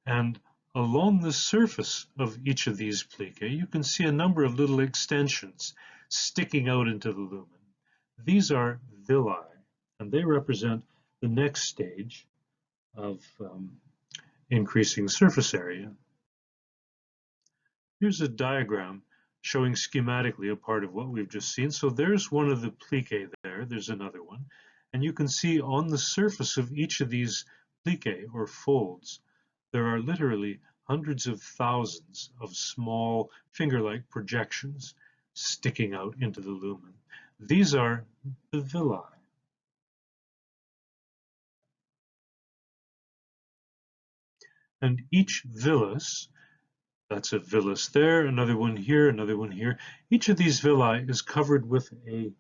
and along the surface of each of these plicae, you can see a number of little extensions sticking out into the lumen. These are villi, and they represent the next stage of increasing surface area. Here's a diagram showing schematically a part of what we've just seen. So there's one of the plicae there, there's another one, and you can see on the surface of each of these plicae or folds, there are literally hundreds of thousands of small finger-like projections sticking out into the lumen. These are the villi. And each villus, that's a villus there, another one here, another one here. Each of these villi is covered with a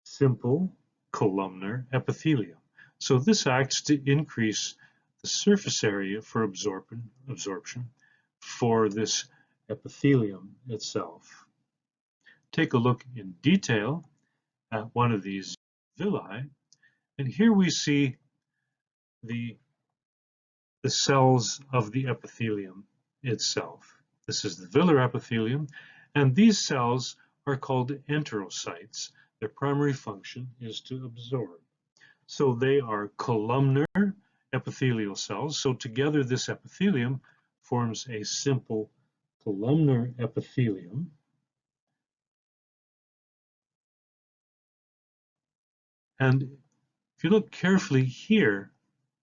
simple columnar epithelium. So this acts to increase the surface area for absorption for this epithelium itself. Take a look in detail at one of these villi, and here we see the cells of the epithelium itself. This is the villar epithelium, and these cells are called enterocytes. Their primary function is to absorb. So they are columnar epithelial cells. So together this epithelium forms a simple columnar epithelium. And if you look carefully here,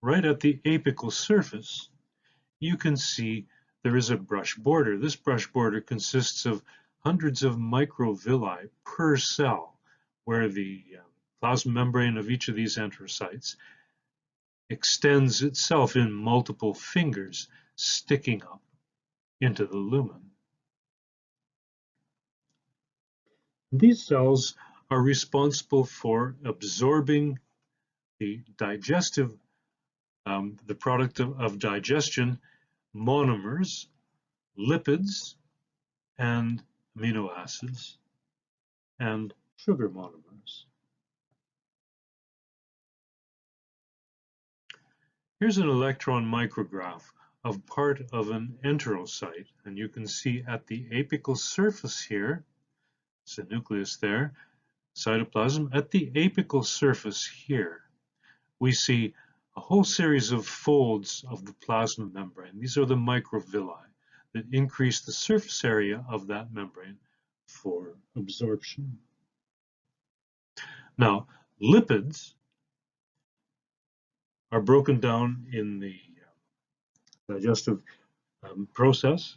right at the apical surface, you can see there is a brush border. This brush border consists of hundreds of microvilli per cell, where the plasma membrane of each of these enterocytes extends itself in multiple fingers sticking up into the lumen. These cells are responsible for absorbing the digestive, the product of digestion, monomers, lipids, and amino acids, and sugar monomers. Here's an electron micrograph of part of an enterocyte, and you can see at the apical surface here, it's the nucleus there, cytoplasm, at the apical surface here, we see a whole series of folds of the plasma membrane. These are the microvilli that increase the surface area of that membrane for absorption. Now, lipids are broken down in the digestive process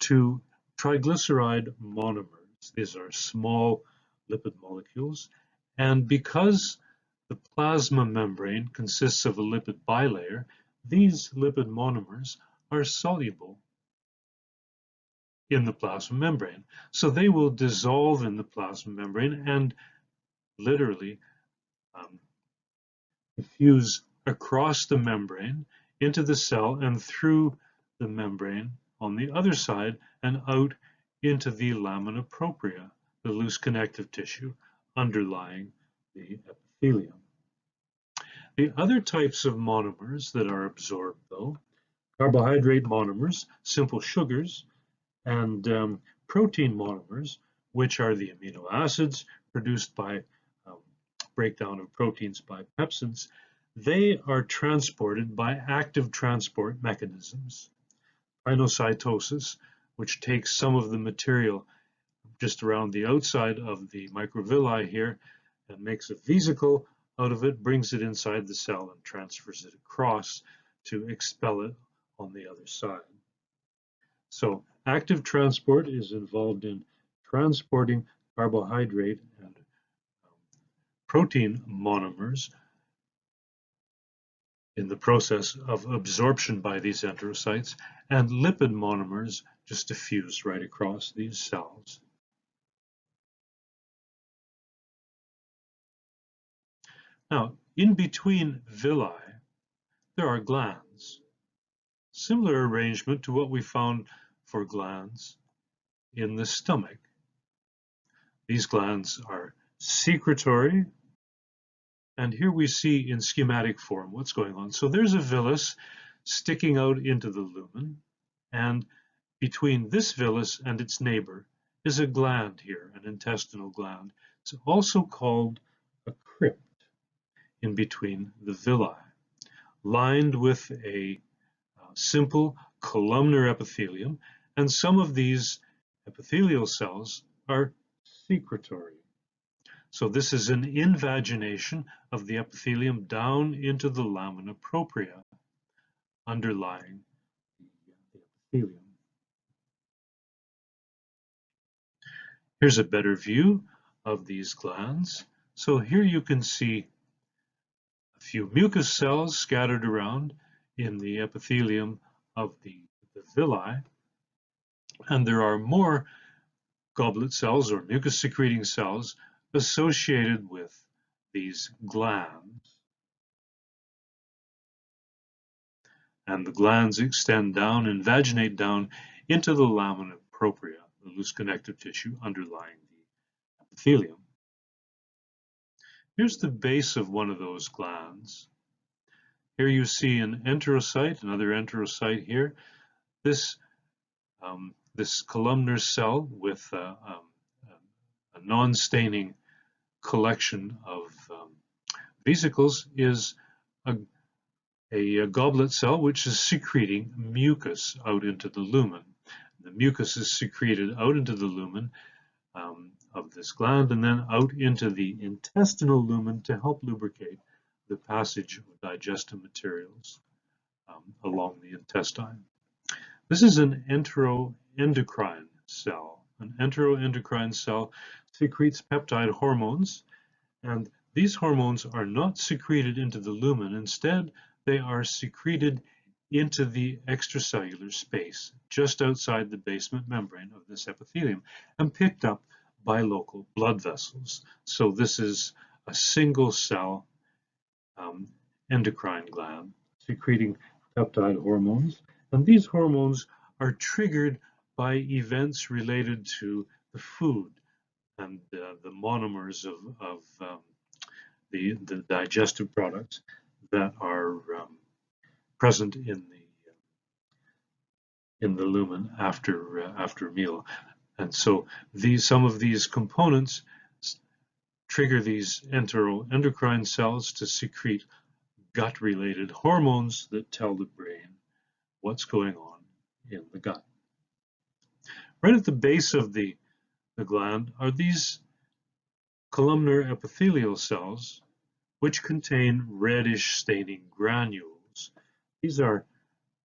to triglyceride monomers. These are small lipid molecules, and because the plasma membrane consists of a lipid bilayer, these lipid monomers are soluble in the plasma membrane. So they will dissolve in the plasma membrane and literally diffuse across the membrane into the cell and through the membrane on the other side and out into the lamina propria, the loose connective tissue underlying the epithelium. The other types of monomers that are absorbed, though, carbohydrate monomers, simple sugars, and protein monomers, which are the amino acids produced by breakdown of proteins by pepsids, they are transported by active transport mechanisms. Pinocytosis, which takes some of the material just around the outside of the microvilli here and makes a vesicle out of it, brings it inside the cell and transfers it across to expel it on the other side. So active transport is involved in transporting carbohydrate and protein monomers in the process of absorption by these enterocytes, and lipid monomers just diffuse right across these cells. Now, in between villi, there are glands. Similar arrangement to what we found for glands in the stomach. These glands are secretory, and here we see in schematic form what's going on. So there's a villus sticking out into the lumen, and between this villus and its neighbor is a gland here, an intestinal gland. It's also called a crypt in between the villi, lined with a simple columnar epithelium, and some of these epithelial cells are secretory. So this is an invagination of the epithelium down into the lamina propria underlying the epithelium. Here's a better view of these glands. So here you can see a few mucus cells scattered around in the epithelium of the villi, and there are more goblet cells or mucus secreting cells associated with these glands. And the glands extend down, invaginate down into the lamina propria, the loose connective tissue underlying the epithelium. Here's the base of one of those glands. Here you see an enterocyte, another enterocyte here. This columnar cell with a non-staining collection of vesicles is a goblet cell which is secreting mucus out into the lumen. The mucus is secreted out into the lumen of this gland and then out into the intestinal lumen to help lubricate the passage of digestive materials along the intestine. This is an enteroendocrine cell. An enteroendocrine cell secretes peptide hormones, and these hormones are not secreted into the lumen. Instead, they are secreted into the extracellular space just outside the basement membrane of this epithelium and picked up by local blood vessels. So this is a single cell endocrine gland secreting peptide hormones, and these hormones are triggered by events related to the food and the monomers of the digestive products that are present in the lumen after a meal. And so some of these components trigger these enteroendocrine cells to secrete gut-related hormones that tell the brain what's going on in the gut. Right at the base of the gland are these columnar epithelial cells which contain reddish staining granules. These are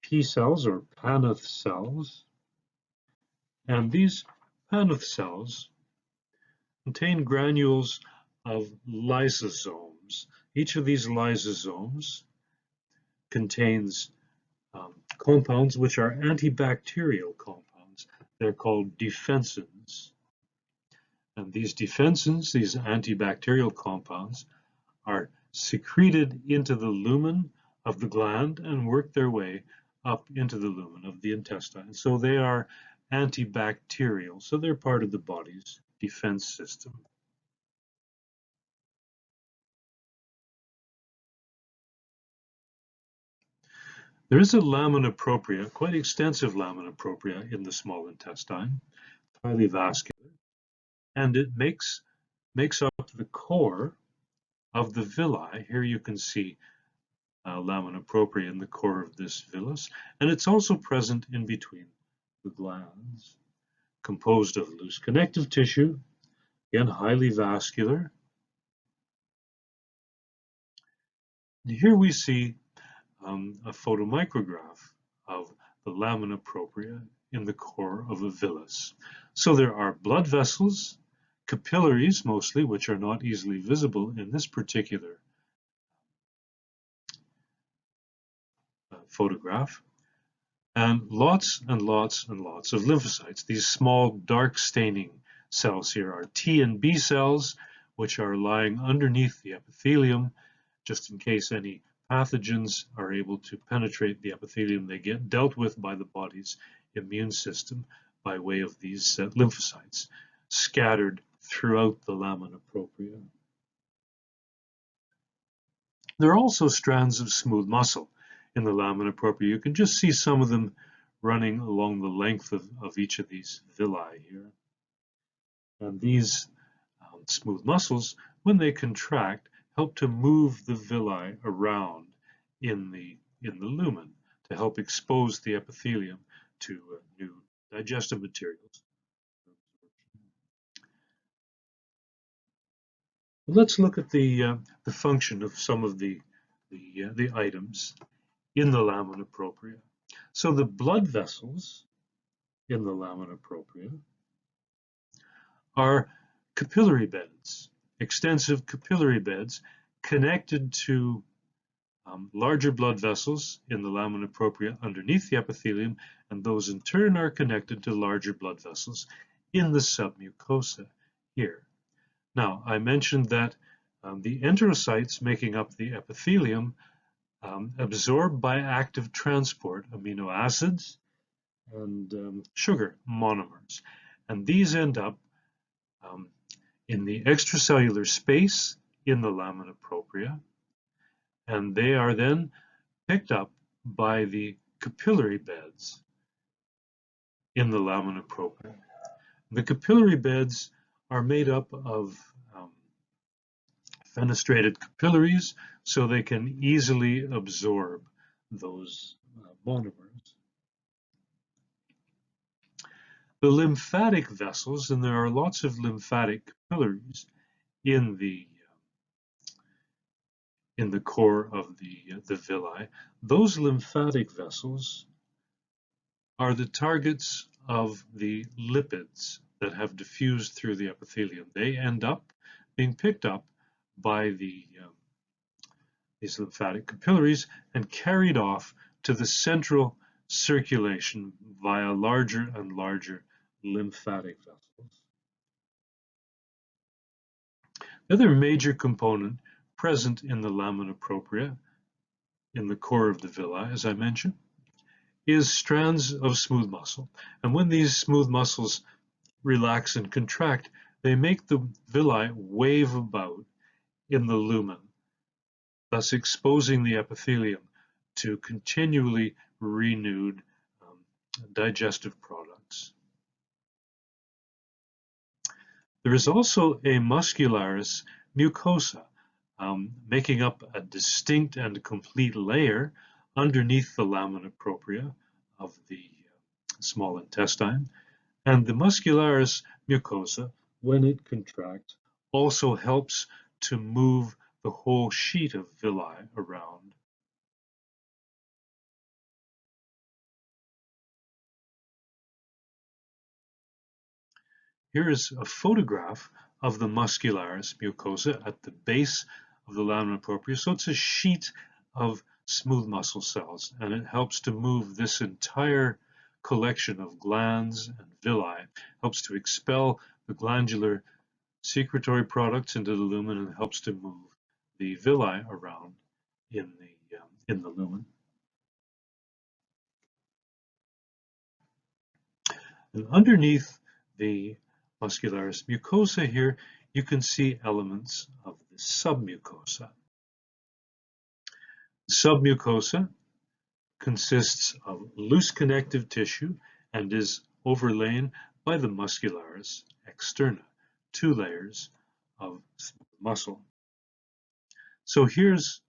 P cells or Paneth cells, and these Paneth cells contain granules of lysosomes. Each of these lysosomes contains compounds which are antibacterial compounds. They're called defensins. And these defensins, these antibacterial compounds, are secreted into the lumen of the gland and work their way up into the lumen of the intestine. So they are antibacterial. So they're part of the body's defense system. There is a lamina propria, quite extensive lamina propria in the small intestine, highly vascular, and it makes up the core of the villi. Here you can see lamina propria in the core of this villus, and it's also present in between the glands, composed of loose connective tissue, again highly vascular. And here we see a photomicrograph of the lamina propria in the core of a villus. So there are blood vessels capillaries mostly, which are not easily visible in this particular photograph, and lots and lots and lots of lymphocytes. These small dark staining cells here are T and B cells, which are lying underneath the epithelium, just in case any pathogens are able to penetrate the epithelium. They get dealt with by the body's immune system by way of these lymphocytes scattered throughout the lamina propria. There are also strands of smooth muscle in the lamina propria. You can just see some of them running along the length of each of these villi here. And these smooth muscles, when they contract, help to move the villi around in the lumen to help expose the epithelium to new digestive materials. Let's look at the function of some of the items in the lamina propria. So the blood vessels in the lamina propria are capillary beds, extensive capillary beds connected to larger blood vessels in the lamina propria underneath the epithelium, and those in turn are connected to larger blood vessels in the submucosa here. Now, I mentioned that the enterocytes making up the epithelium absorb by active transport amino acids and sugar monomers, and these end up in the extracellular space in the lamina propria, and they are then picked up by the capillary beds in the lamina propria. The capillary beds are made up of fenestrated capillaries, so they can easily absorb those monomers. The lymphatic vessels, and there are lots of lymphatic capillaries in the core of the villi. Those lymphatic vessels are the targets of the lipids that have diffused through the epithelium. They end up being picked up by these lymphatic capillaries and carried off to the central circulation via larger and larger lymphatic vessels. The other major component present in the lamina propria, in the core of the villi, as I mentioned, is strands of smooth muscle. And when these smooth muscles relax and contract, they make the villi wave about in the lumen, thus exposing the epithelium to continually renewed digestive products. There is also a muscularis mucosa, making up a distinct and complete layer underneath the lamina propria of the small intestine. And the muscularis mucosa, when it contracts, also helps to move the whole sheet of villi around. Here is a photograph of the muscularis mucosa at the base of the lamina propria. So it's a sheet of smooth muscle cells, and it helps to move this entire collection of glands and villi, helps to expel the glandular secretory products into the lumen, and helps to move the villi around in the lumen. And underneath the muscularis mucosa here, you can see elements of the submucosa. The submucosa consists of loose connective tissue and is overlain by the muscularis externa, two layers of muscle. So here's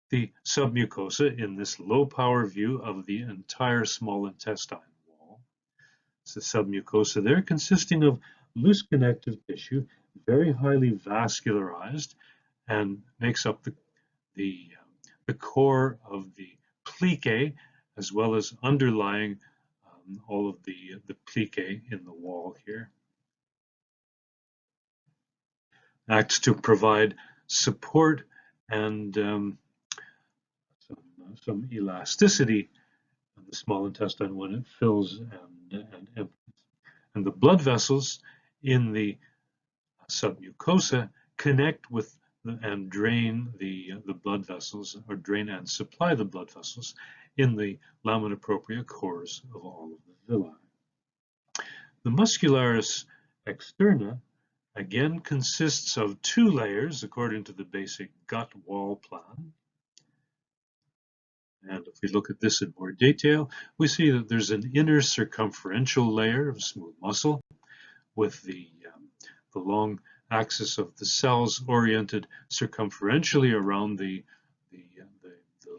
the submucosa in this low power view of the entire small intestine wall. It's the submucosa there, consisting of loose connective tissue, very highly vascularized, and makes up the core of the plicae, as well as underlying all of the plicae in the wall here. acts to provide support and some elasticity of the small intestine when it fills and empties. And the blood vessels in the submucosa connect with and drain the blood vessels, or drain and supply the blood vessels in the lamina propria cores of all of the villi. The muscularis externa again consists of two layers according to the basic gut wall plan. And if we look at this in more detail, we see that there's an inner circumferential layer of smooth muscle with the long axis of the cells oriented circumferentially around the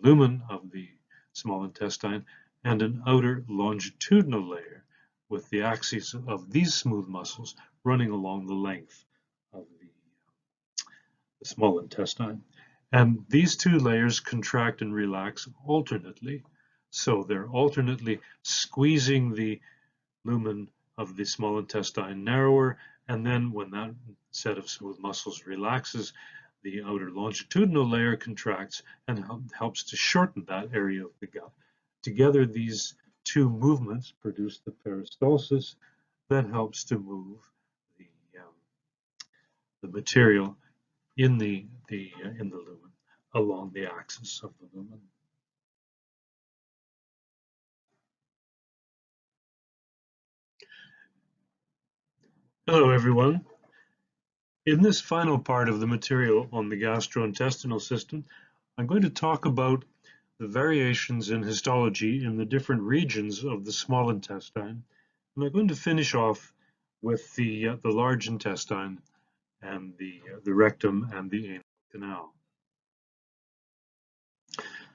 lumen of the small intestine, and an outer longitudinal layer with the axes of these smooth muscles running along the length of the small intestine. And these two layers contract and relax alternately. So they're alternately squeezing the lumen of the small intestine narrower, and then when that set of smooth muscles relaxes, the outer longitudinal layer contracts and helps to shorten that area of the gut. Together, these two movements produce the peristalsis that helps to move the material in the lumen along the axis of the lumen. Hello, everyone. In this final part of the material on the gastrointestinal system, I'm going to talk about the variations in histology in the different regions of the small intestine, and I'm going to finish off with the large intestine and the rectum and the anal canal.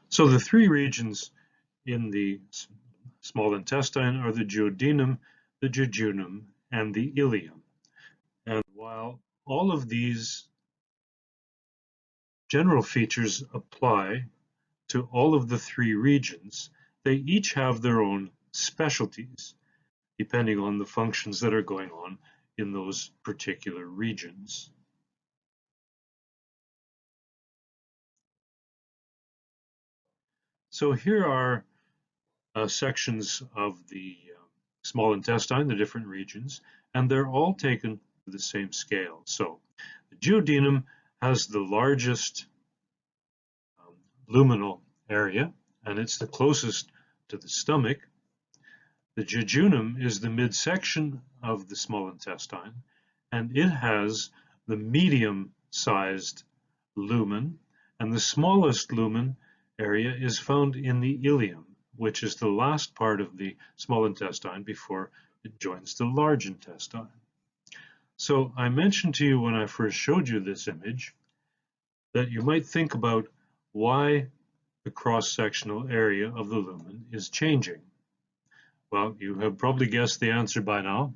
So the three regions in the small intestine are the duodenum, the jejunum, and the ileum. And while all of these general features apply to all of the three regions, they each have their own specialties, depending on the functions that are going on in those particular regions. So here are sections of the small intestine, the different regions, and they're all taken to the same scale. So the duodenum has the largest luminal area, and it's the closest to the stomach. The jejunum is the midsection of the small intestine, and it has the medium-sized lumen, and the smallest lumen area is found in the ileum, which is the last part of the small intestine before it joins the large intestine. So I mentioned to you when I first showed you this image that you might think about why the cross-sectional area of the lumen is changing. Well, you have probably guessed the answer by now.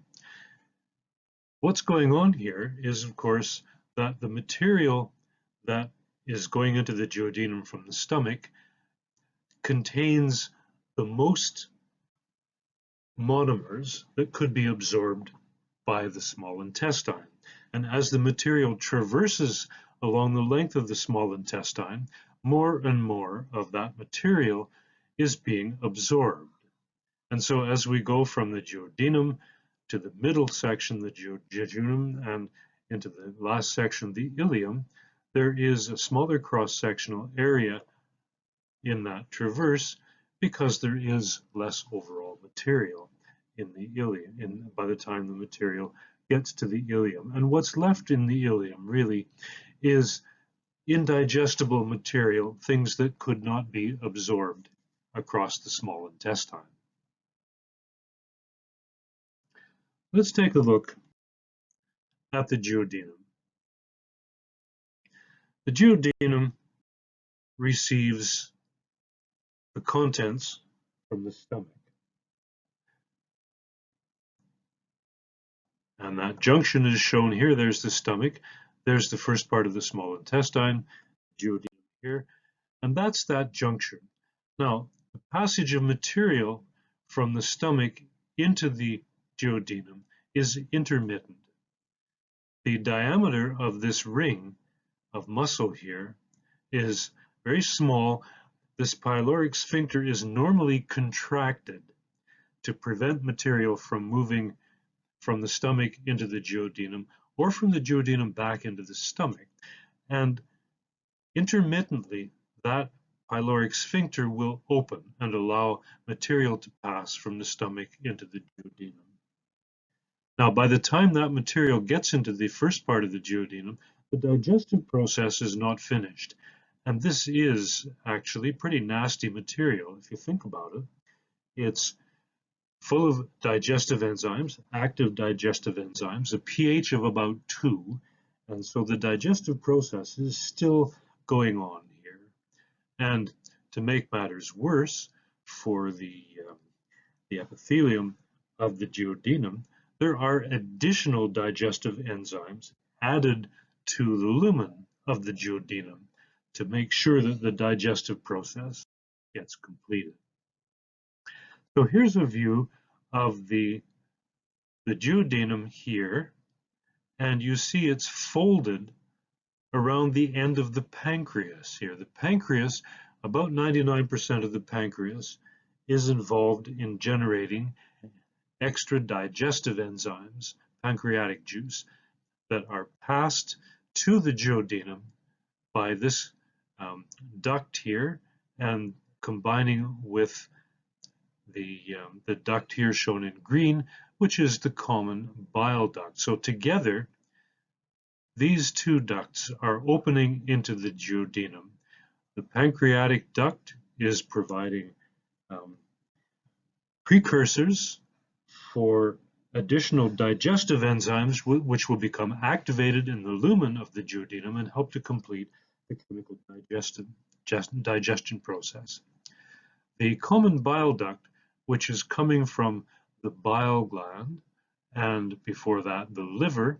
What's going on here is, of course, that the material that is going into the duodenum from the stomach contains the most monomers that could be absorbed by the small intestine. And as the material traverses along the length of the small intestine, more and more of that material is being absorbed. And so as we go from the duodenum to the middle section, the jejunum, and into the last section, the ileum, there is a smaller cross-sectional area in that traverse because there is less overall material in the ileum by the time the material gets to the ileum. And what's left in the ileum really is indigestible material, things that could not be absorbed across the small intestine. Let's take a look at the duodenum. The duodenum receives the contents from the stomach. And that junction is shown here. There's the stomach. There's the first part of the small intestine, duodenum here, and that's that junction. Now, the passage of material from the stomach into the duodenum is intermittent. the diameter of this ring of muscle here is very small. This pyloric sphincter is normally contracted to prevent material from moving from the stomach into the duodenum or from the duodenum back into the stomach. And intermittently, that pyloric sphincter will open and allow material to pass from the stomach into the duodenum. Now, by the time that material gets into the first part of the duodenum, the digestive process is not finished. And this is actually pretty nasty material if you think about it. It's full of digestive enzymes, active digestive enzymes, a pH of about 2. And so the digestive process is still going on here. And to make matters worse for the epithelium of the duodenum, there are additional digestive enzymes added to the lumen of the duodenum to make sure that the digestive process gets completed. So here's a view of the duodenum here, and you see it's folded around the end of the pancreas here. The pancreas, about 99% of the pancreas, is involved in generating extra digestive enzymes, pancreatic juice, that are passed to the duodenum by this duct here and combining with the duct here shown in green, which is the common bile duct. So together, these two ducts are opening into the duodenum. The pancreatic duct is providing precursors for additional digestive enzymes which will become activated in the lumen of the duodenum and help to complete the chemical digestion process. The common bile duct, which is coming from the bile gland and before that the liver,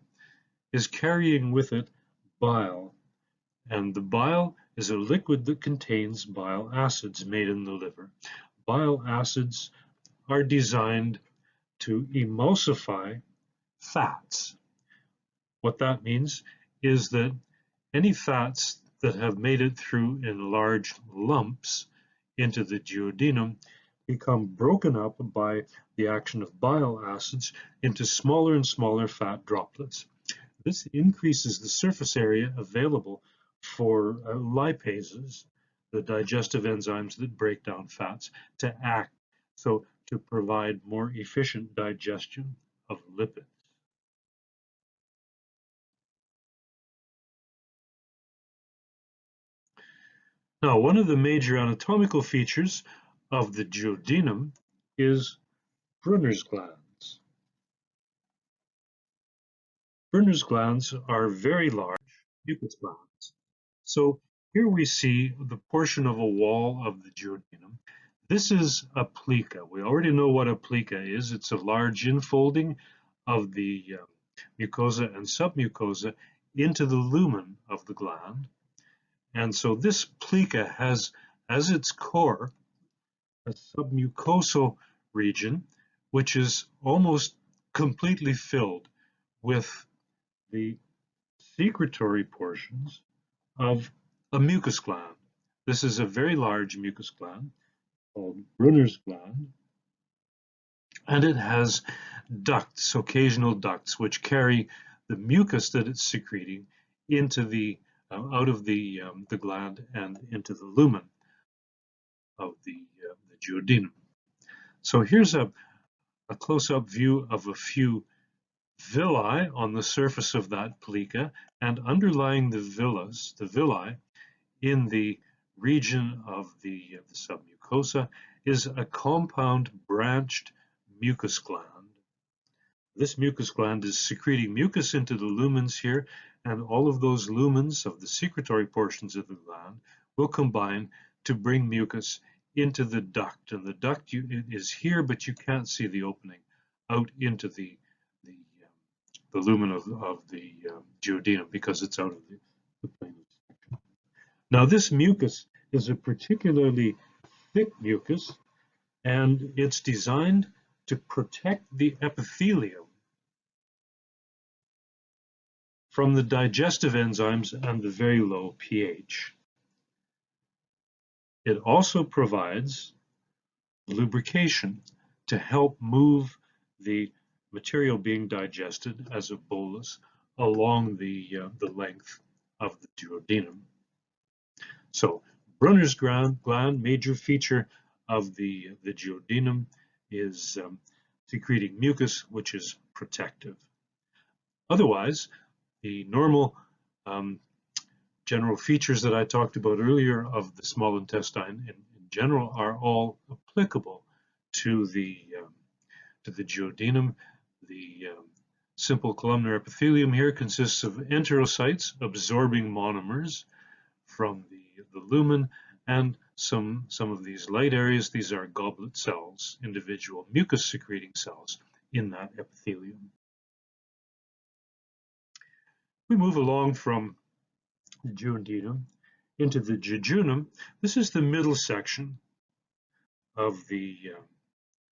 is carrying with it bile, and the bile is a liquid that contains bile acids made in the liver. Bile acids are designed to emulsify fats. What that means is that any fats that have made it through in large lumps into the duodenum become broken up by the action of bile acids into smaller and smaller fat droplets. This increases the surface area available for lipases, the digestive enzymes that break down fats, to act, so to provide more efficient digestion of lipids. Now, one of the major anatomical features of the duodenum is Brunner's glands. Brunner's glands are very large mucus glands. So here we see the portion of a wall of the duodenum. This is a plica. We already know what a plica is. It's a large infolding of the mucosa and submucosa into the lumen of the gland. And so this plica has as its core a submucosal region, which is almost completely filled with the secretory portions of a mucus gland. This is a very large mucus gland called Brunner's gland, and it has ducts, occasional ducts, which carry the mucus that it's secreting into the out of the gland and into the lumen of the duodenum. So here's a close-up view of a few villi on the surface of that plica, and underlying the villi in the region of the submucosa is a compound branched mucus gland. This mucus gland is secreting mucus into the lumens here, and all of those lumens of the secretory portions of the gland will combine to bring mucus into the duct. And the duct is here, but you can't see the opening out into the lumen of the duodenum because it's out of the plane of section. Now this mucus is a particularly thick mucus, and it's designed to protect the epithelium from the digestive enzymes and the very low pH. It also provides lubrication to help move the material being digested as a bolus along the length of the duodenum. So Brunner's gland, major feature of the duodenum, is secreting mucus, which is protective. Otherwise, the normal general features that I talked about earlier of the small intestine in general are all applicable to the duodenum. The simple columnar epithelium here consists of enterocytes absorbing monomers from the lumen, and some of these light areas, these are goblet cells, individual mucus secreting cells in that epithelium. We move along from the duodenum into the jejunum. This is the middle section of the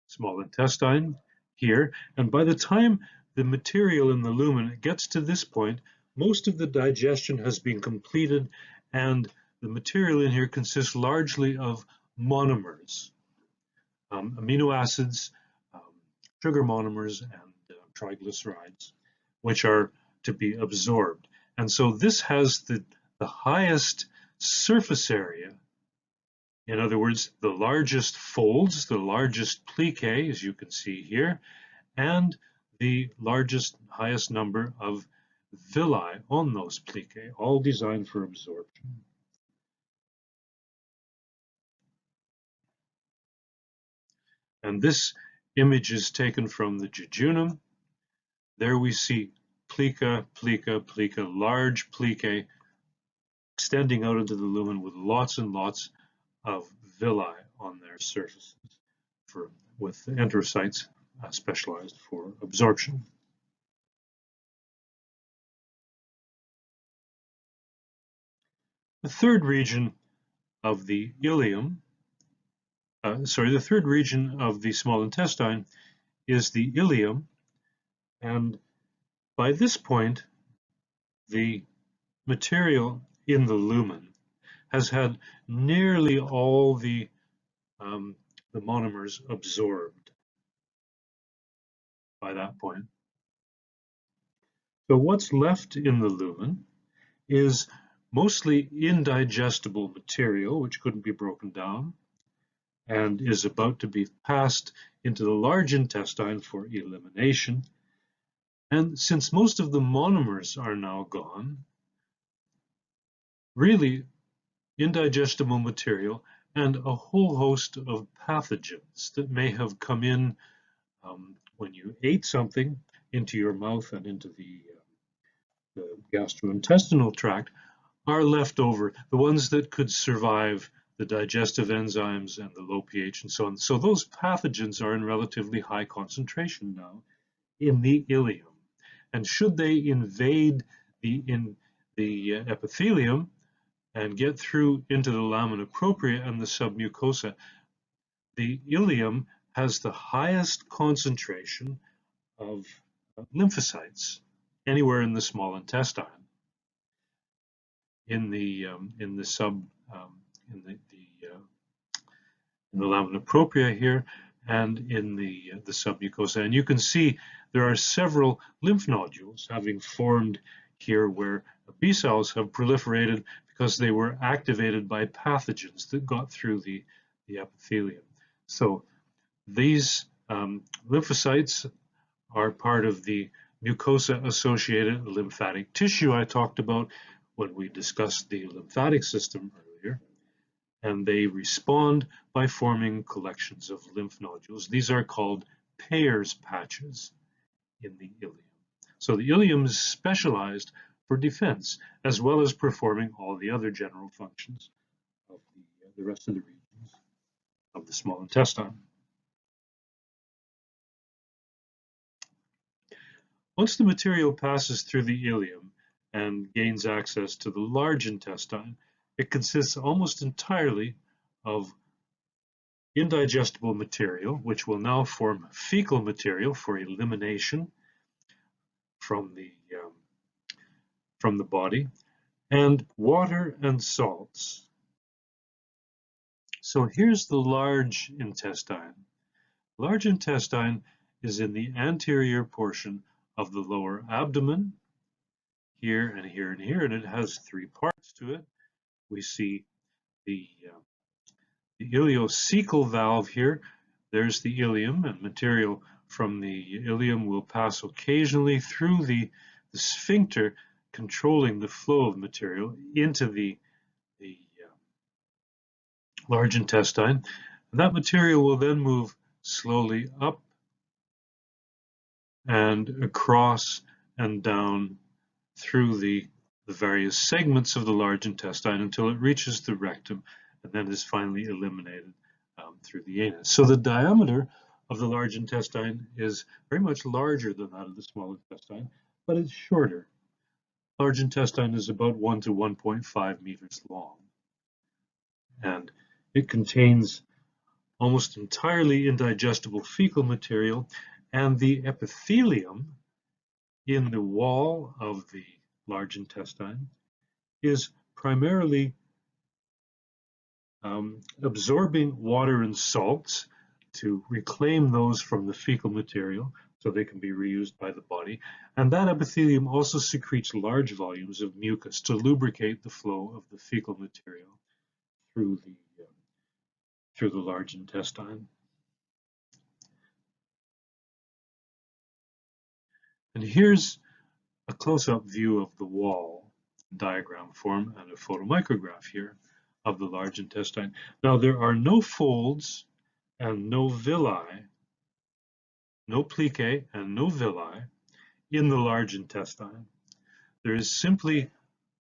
small intestine here, and by the time the material in the lumen gets to this point, most of the digestion has been completed, and the material in here consists largely of monomers, amino acids, sugar monomers, and triglycerides, which are to be absorbed. And so this has the highest surface area. In other words, the largest folds, the largest plicae, as you can see here, and the highest number of villi on those plicae, all designed for absorption. And this image is taken from the jejunum. There we see plica, plica, plica, large plicae extending out into the lumen with lots and lots of villi on their surfaces, with enterocytes specialized for absorption. The third region of the ileum, the third region of the small intestine is the ileum, and by this point, the material in the lumen has had nearly all the monomers absorbed by that point. So what's left in the lumen is mostly indigestible material, which couldn't be broken down, and is about to be passed into the large intestine for elimination. And since most of the monomers are now gone, really indigestible material and a whole host of pathogens that may have come in when you ate something into your mouth and into the gastrointestinal tract are left over, the ones that could survive the digestive enzymes and the low pH and so on. So those pathogens are in relatively high concentration now in the ileum. And should they invade the epithelium and get through into the lamina propria and the submucosa, the ileum has the highest concentration of lymphocytes anywhere in the small intestine. In the lamina propria here, and in the submucosa. And you can see there are several lymph nodules having formed here where B cells have proliferated because they were activated by pathogens that got through the epithelium. So these lymphocytes are part of the mucosa-associated lymphatic tissue I talked about when we discussed the lymphatic system earlier, and they respond by forming collections of lymph nodules. These are called Peyer's patches in the ileum. So the ileum is specialized for defense, as well as performing all the other general functions of the rest of the regions of the small intestine. Once the material passes through the ileum and gains access to the large intestine, it consists almost entirely of indigestible material, which will now form fecal material for elimination from the from the body, and water and salts. So here's the large intestine. Large intestine is in the anterior portion of the lower abdomen, here and here and here, and it has three parts to it. We see the ileocecal valve here. There's the ileum, and material from the ileum will pass occasionally through the sphincter, controlling the flow of material into the large intestine. That material will then move slowly up and across and down through the various segments of the large intestine until it reaches the rectum and then is finally eliminated through the anus. So the diameter of the large intestine is very much larger than that of the small intestine, but it's shorter. Large intestine is about 1 to 1.5 meters long, and it contains almost entirely indigestible fecal material, and the epithelium in the wall of the large intestine is primarily absorbing water and salts to reclaim those from the fecal material so they can be reused by the body. And that epithelium also secretes large volumes of mucus to lubricate the flow of the fecal material through the large intestine. And here's a close-up view of the wall in diagram form and a photomicrograph here of the large intestine. Now there are no folds and no villi, no plicae and no villi in the large intestine. There is simply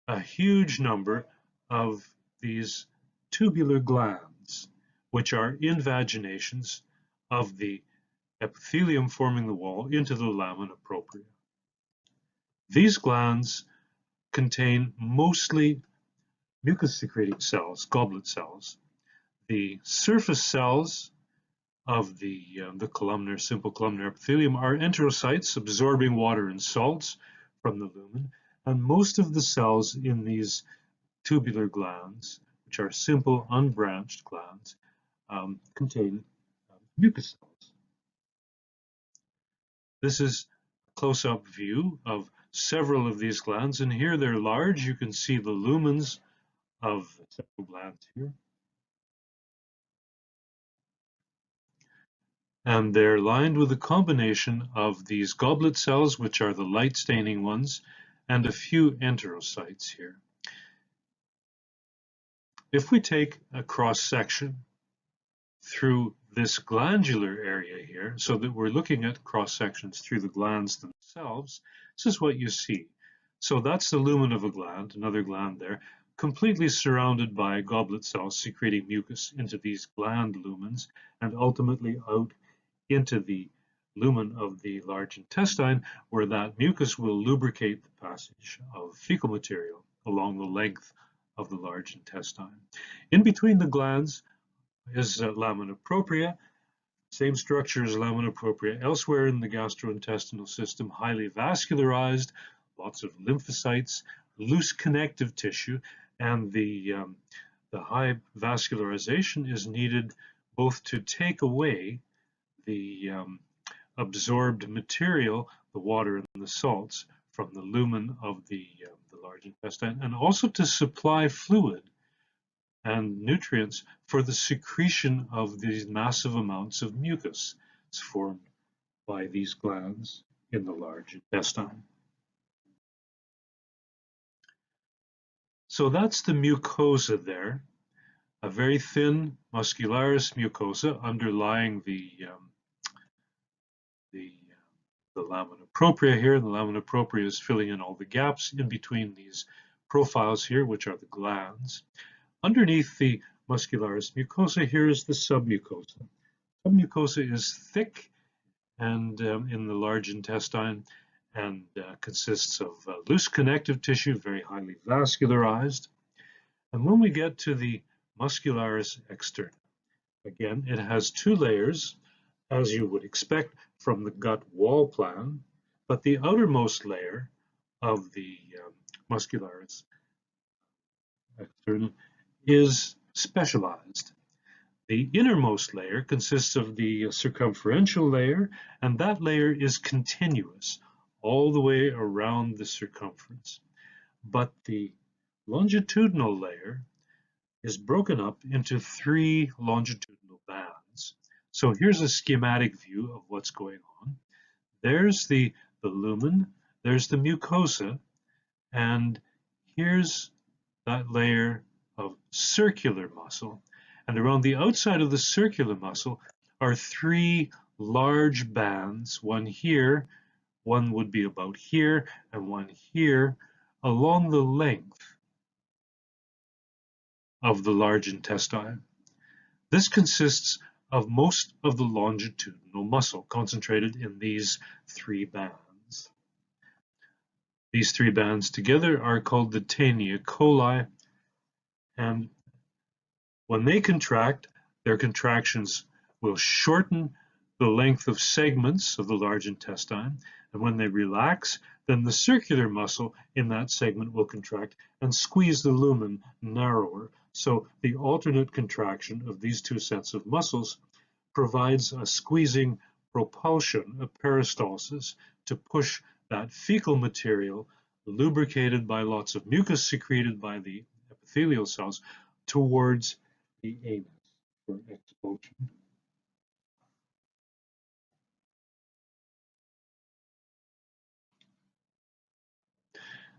a huge number of these tubular glands, which are invaginations of the epithelium forming the wall into the lamina propria. These glands contain mostly mucus-secreting cells, goblet cells. The surface cells of the columnar, simple columnar epithelium are enterocytes absorbing water and salts from the lumen, and most of the cells in these tubular glands, which are simple unbranched glands, contain mucus cells. This is a close-up view of several of these glands, and here they're large. You can see the lumens of several glands here. And they're lined with a combination of these goblet cells, which are the light staining ones, and a few enterocytes here. If we take a cross section through this glandular area here, so that we're looking at cross sections through the glands themselves, this is what you see. So that's the lumen of a gland, another gland there, completely surrounded by goblet cells secreting mucus into these gland lumens and ultimately out into the lumen of the large intestine, where that mucus will lubricate the passage of fecal material along the length of the large intestine. In between the glands is lamina propria, same structure as lamina propria elsewhere in the gastrointestinal system, highly vascularized, lots of lymphocytes, loose connective tissue, and the high vascularization is needed both to take away the absorbed material, the water and the salts, from the lumen of the large intestine, and also to supply fluid and nutrients for the secretion of these massive amounts of mucus formed by these glands in the large intestine. So that's the mucosa there, a very thin muscularis mucosa underlying the lamina propria here. The lamina propria is filling in all the gaps in between these profiles here, which are the glands. Underneath the muscularis mucosa, here is the submucosa. Submucosa is thick and in the large intestine, and consists of loose connective tissue, very highly vascularized. And when we get to the muscularis externa, again, it has two layers, as you would expect from the gut wall plan, but the outermost layer of the muscularis externum, is specialized. The innermost layer consists of the circumferential layer, and that layer is continuous all the way around the circumference. But the longitudinal layer is broken up into 3 longitudinal bands. So here's a schematic view of what's going on. There's the lumen, there's the mucosa, and here's that layer of circular muscle. And around the outside of the circular muscle are 3 large bands, one here, one would be about here, and one here, along the length of the large intestine. This consists of most of the longitudinal muscle concentrated in these 3 bands. These 3 bands together are called the taenia coli, and when they contract, their contractions will shorten the length of segments of the large intestine, and when they relax, then the circular muscle in that segment will contract and squeeze the lumen narrower. So the alternate contraction of these 2 sets of muscles provides a squeezing propulsion, a peristalsis, to push that fecal material, lubricated by lots of mucus secreted by the epithelial cells, towards the anus for expulsion.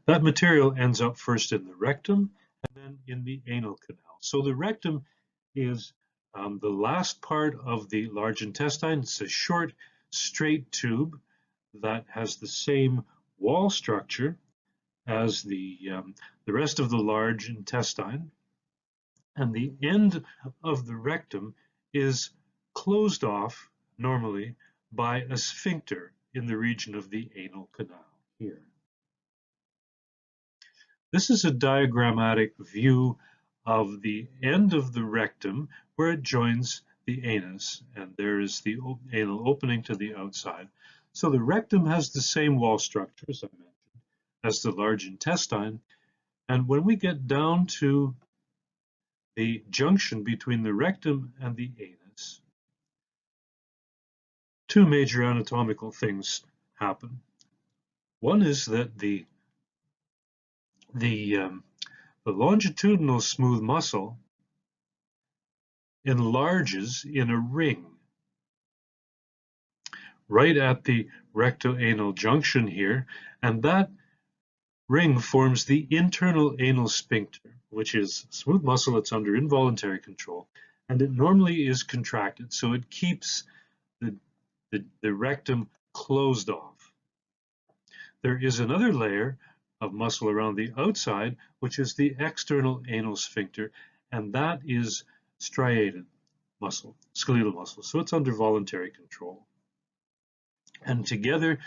That material ends up first in the rectum and then in the anal canal. So the rectum is the last part of the large intestine. It's a short, straight tube that has the same wall structure as the rest of the large intestine. And the end of the rectum is closed off normally by a sphincter in the region of the anal canal here. This is a diagrammatic view of the end of the rectum where it joins the anus, and there is the anal opening to the outside. So the rectum has the same wall structure, as I mentioned, as the large intestine, and when we get down to the junction between the rectum and the anus, 2 major anatomical things happen. One is that the longitudinal smooth muscle enlarges in a ring right at the recto-anal junction here, and that ring forms the internal anal sphincter, which is smooth muscle that's under involuntary control, and it normally is contracted, so it keeps the rectum closed off. There is another layer of muscle around the outside, which is the external anal sphincter, and that is striated muscle, skeletal muscle, so it's under voluntary control. And together,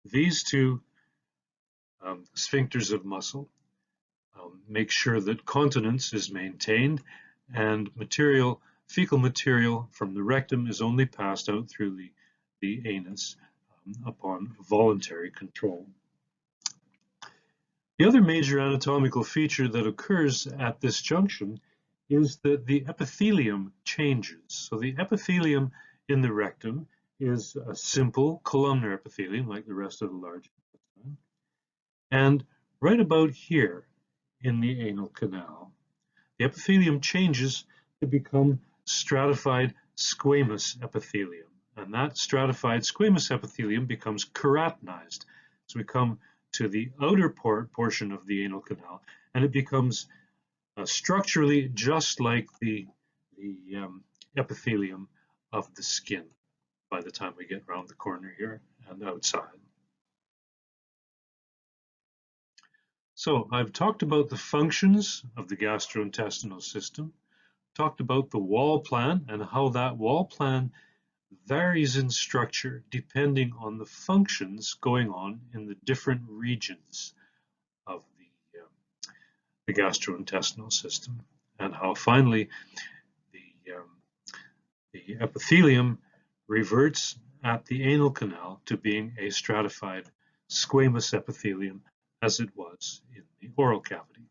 these 2 sphincters of muscle make sure that continence is maintained, and fecal material from the rectum is only passed out through the anus upon voluntary control. The other major anatomical feature that occurs at this junction is that the epithelium changes. So the epithelium in the rectum is a simple columnar epithelium like the rest of the large intestine. And right about here in the anal canal, the epithelium changes to become stratified squamous epithelium. And that stratified squamous epithelium becomes keratinized. So we come to the outer portion of the anal canal, and it becomes structurally just like the epithelium of the skin by the time we get around the corner here and outside. So I've talked about the functions of the gastrointestinal system, talked about the wall plan and how that wall plan varies in structure depending on the functions going on in the different regions of the gastrointestinal system, and how finally the epithelium reverts at the anal canal to being a stratified squamous epithelium as it was in the oral cavity.